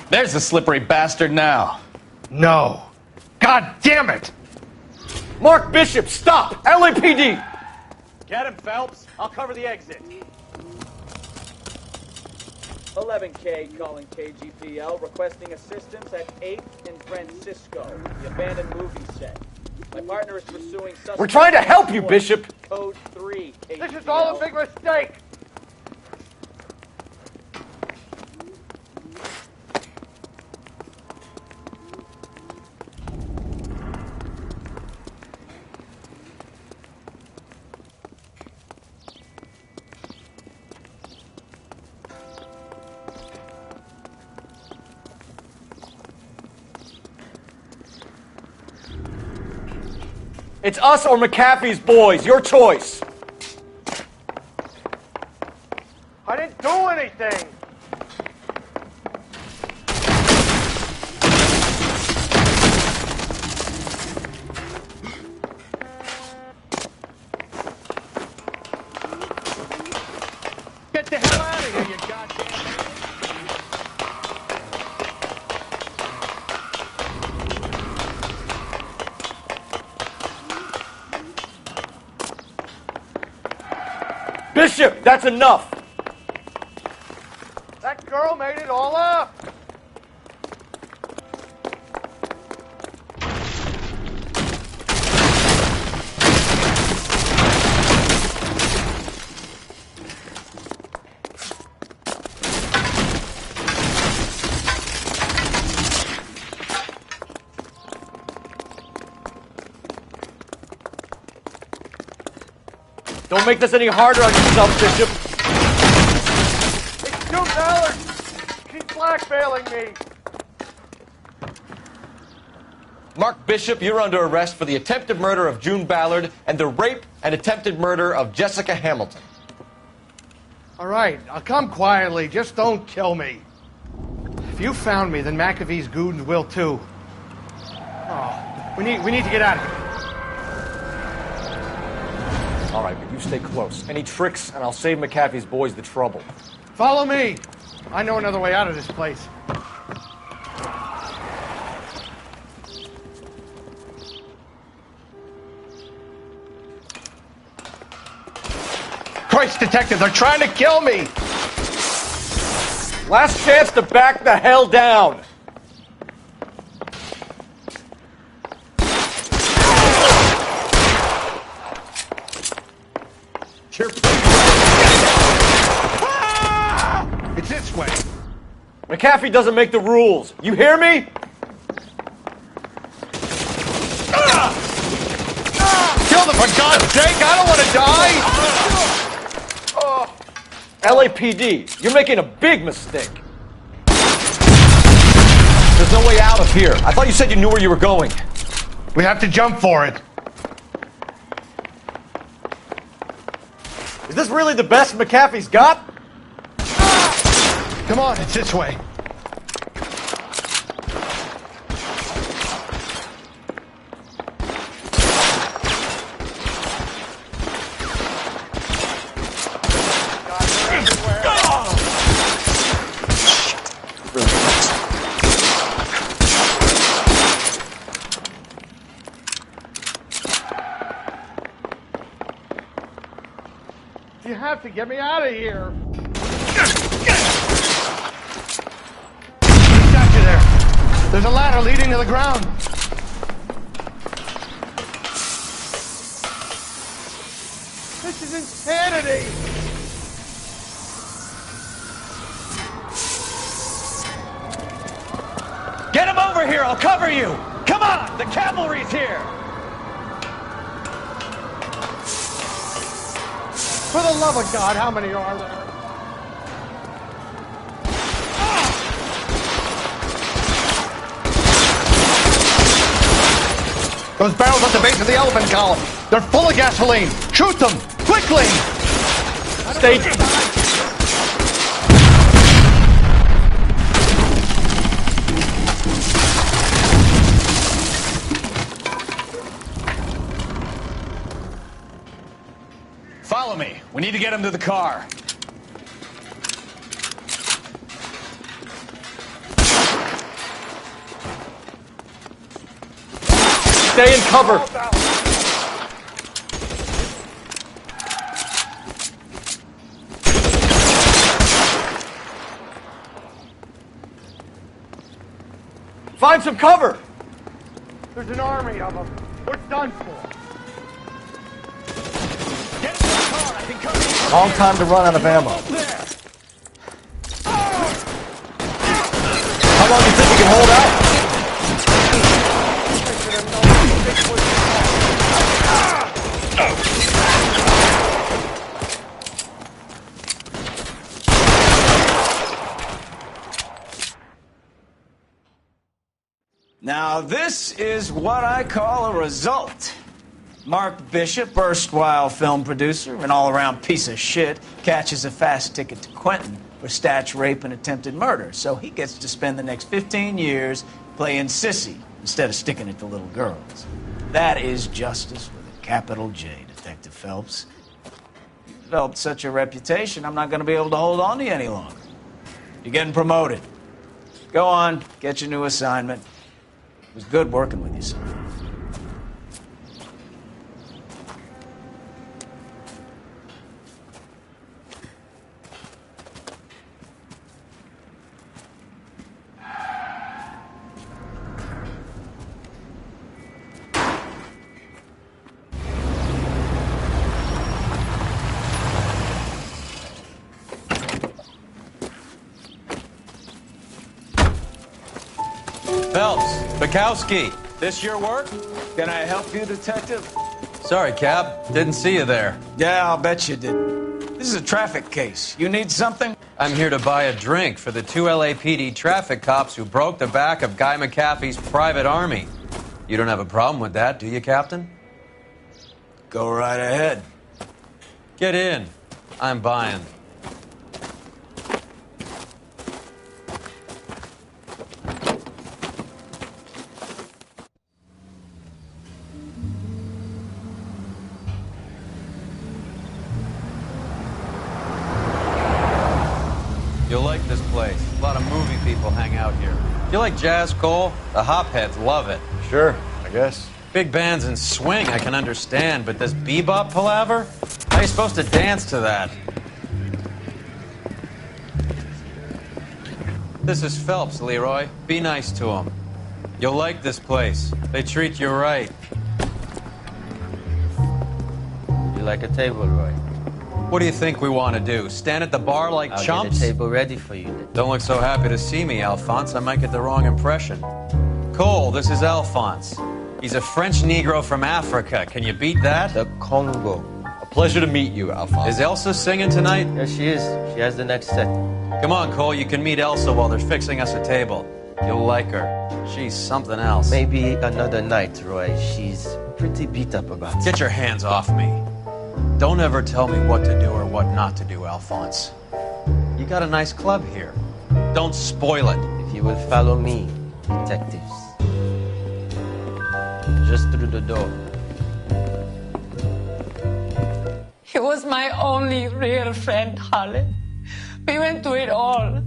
There's the slippery bastard now. No. God damn it! Mark Bishop, stop! LAPD! Get him, Phelps. I'll cover the exit. 11K calling KGPL, requesting assistance at 8th and Francisco, the abandoned movie set. My partner is pursuing suspect. We're trying to help you, Bishop! Code 3, KGPL. This is all a big mistake! It's us or McAfee's boys. Your choice. I didn't do anything. Get the hell out of here, you goddamn... Bishop, that's enough! That girl made it all up! Don't make this any harder on yourself, Bishop. It's $2. Keep blackmailing me. Mark Bishop, you're under arrest for the attempted murder of June Ballard and the rape and attempted murder of Jessica Hamilton. All right, I'll come quietly. Just don't kill me. If you found me, then McAfee's goons will too. Oh, we need to get out of here. All right, but you stay close. Any tricks, and I'll save McAfee's boys the trouble. Follow me. I know another way out of this place. Christ, detective, they're trying to kill me! Last chance to back the hell down! It's this way. McAfee doesn't make the rules. You hear me? Kill them, for God's sake! I don't want to die! LAPD, you're making a big mistake. There's no way out of here. I thought you said you knew where you were going. We have to jump for it. Is this really the best McAfee's got? Come on, it's this way. You have to get me out of here. He's got you there. There's a ladder leading to the ground. This is insanity. Get him over here, I'll cover you! Come on, the cavalry's here! For the love of God, how many are there? Those barrels at the base of the elephant column. They're full of gasoline. Shoot them! Quickly! Staging. Follow me. We need to get him to the car. Stay in cover. Find some cover. There's an army of them. We're done for. Long time to run out of ammo. How long do you think we can hold out? Now, this is what I call a result. Mark Bishop, erstwhile film producer and all-around piece of shit, catches a fast ticket to Quentin for statch rape and attempted murder, so he gets to spend the next 15 years playing sissy instead of sticking it to little girls. That is justice with a capital J, Detective Phelps. You've developed such a reputation, I'm not going to be able to hold on to you any longer. You're getting promoted. Go on, get your new assignment. It was good working with you, son. Phelps, Bukowski, this your work? Can I help you, Detective? Sorry, Cap. Didn't see you there. Yeah, I'll bet you didn't. This is a traffic case. You need something? I'm here to buy a drink for the 2 LAPD traffic cops who broke the back of Guy McAfee's private army. You don't have a problem with that, do you, Captain? Go right ahead. Get in. I'm buying. You'll like this place. A lot of movie people hang out here. You like jazz, Cole? The hopheads love it. Sure, I guess. Big bands and swing I can understand, but this bebop palaver? How are you supposed to dance to that? This is Phelps, Leroy. Be nice to him. You'll like this place. They treat you right. You like a table, Roy? What do you think we want to do? Stand at the bar like I'll chumps? get a table ready for you then. Don't look so happy to see me, Alphonse. I might get the wrong impression. Cole, this is Alphonse. He's a French Negro from Africa. Can you beat that? The Congo. A pleasure to meet you, Alphonse. Is Elsa singing tonight? Yes, she is. She has the next set. Come on, Cole. You can meet Elsa while they're fixing us a table. You'll like her. She's something else. Maybe another night, Roy. She's pretty beat up about it. Get your hands off me. Don't ever tell me what to do or what not to do, Alphonse. You got a nice club here. Don't spoil it. If you will follow me, detectives. Just through the door. He was my only real friend, Harlan. We went through it all.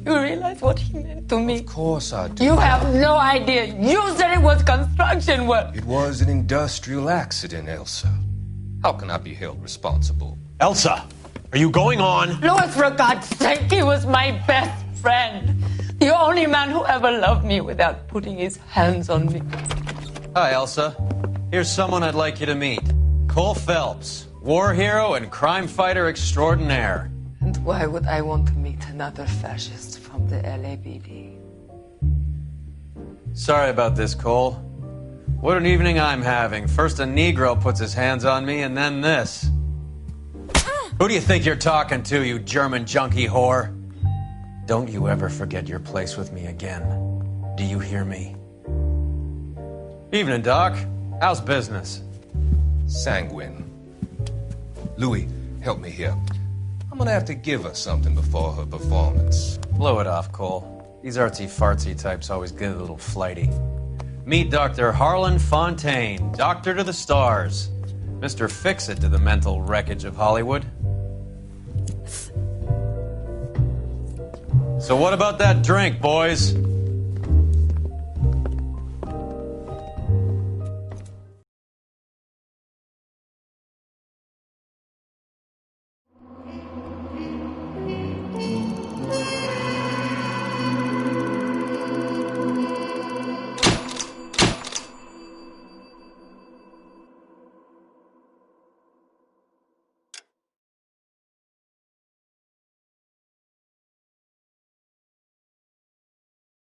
Do you realize what he meant to me? Of course I do. You have no idea. You said it was construction work. It was an industrial accident, Elsa. How can I be held responsible? Elsa, are you going on? Louis, for God's sake, he was my best friend. The only man who ever loved me without putting his hands on me. Hi, Elsa. Here's someone I'd like you to meet. Cole Phelps, war hero and crime fighter extraordinaire. And why would I want to meet another fascist from the LAPD? Sorry about this, Cole. What an evening I'm having. First a Negro puts his hands on me, and then this. Who do you think you're talking to, you German junkie whore? Don't you ever forget your place with me again. Do you hear me? Evening, Doc. How's business? Sanguine. Louis, help me here. I'm gonna have to give her something before her performance. Blow it off, Cole. These artsy-fartsy types always get a little flighty. Meet Dr. Harlan Fontaine, doctor to the stars. Mr. Fix-It to the mental wreckage of Hollywood. So what about that drink, boys?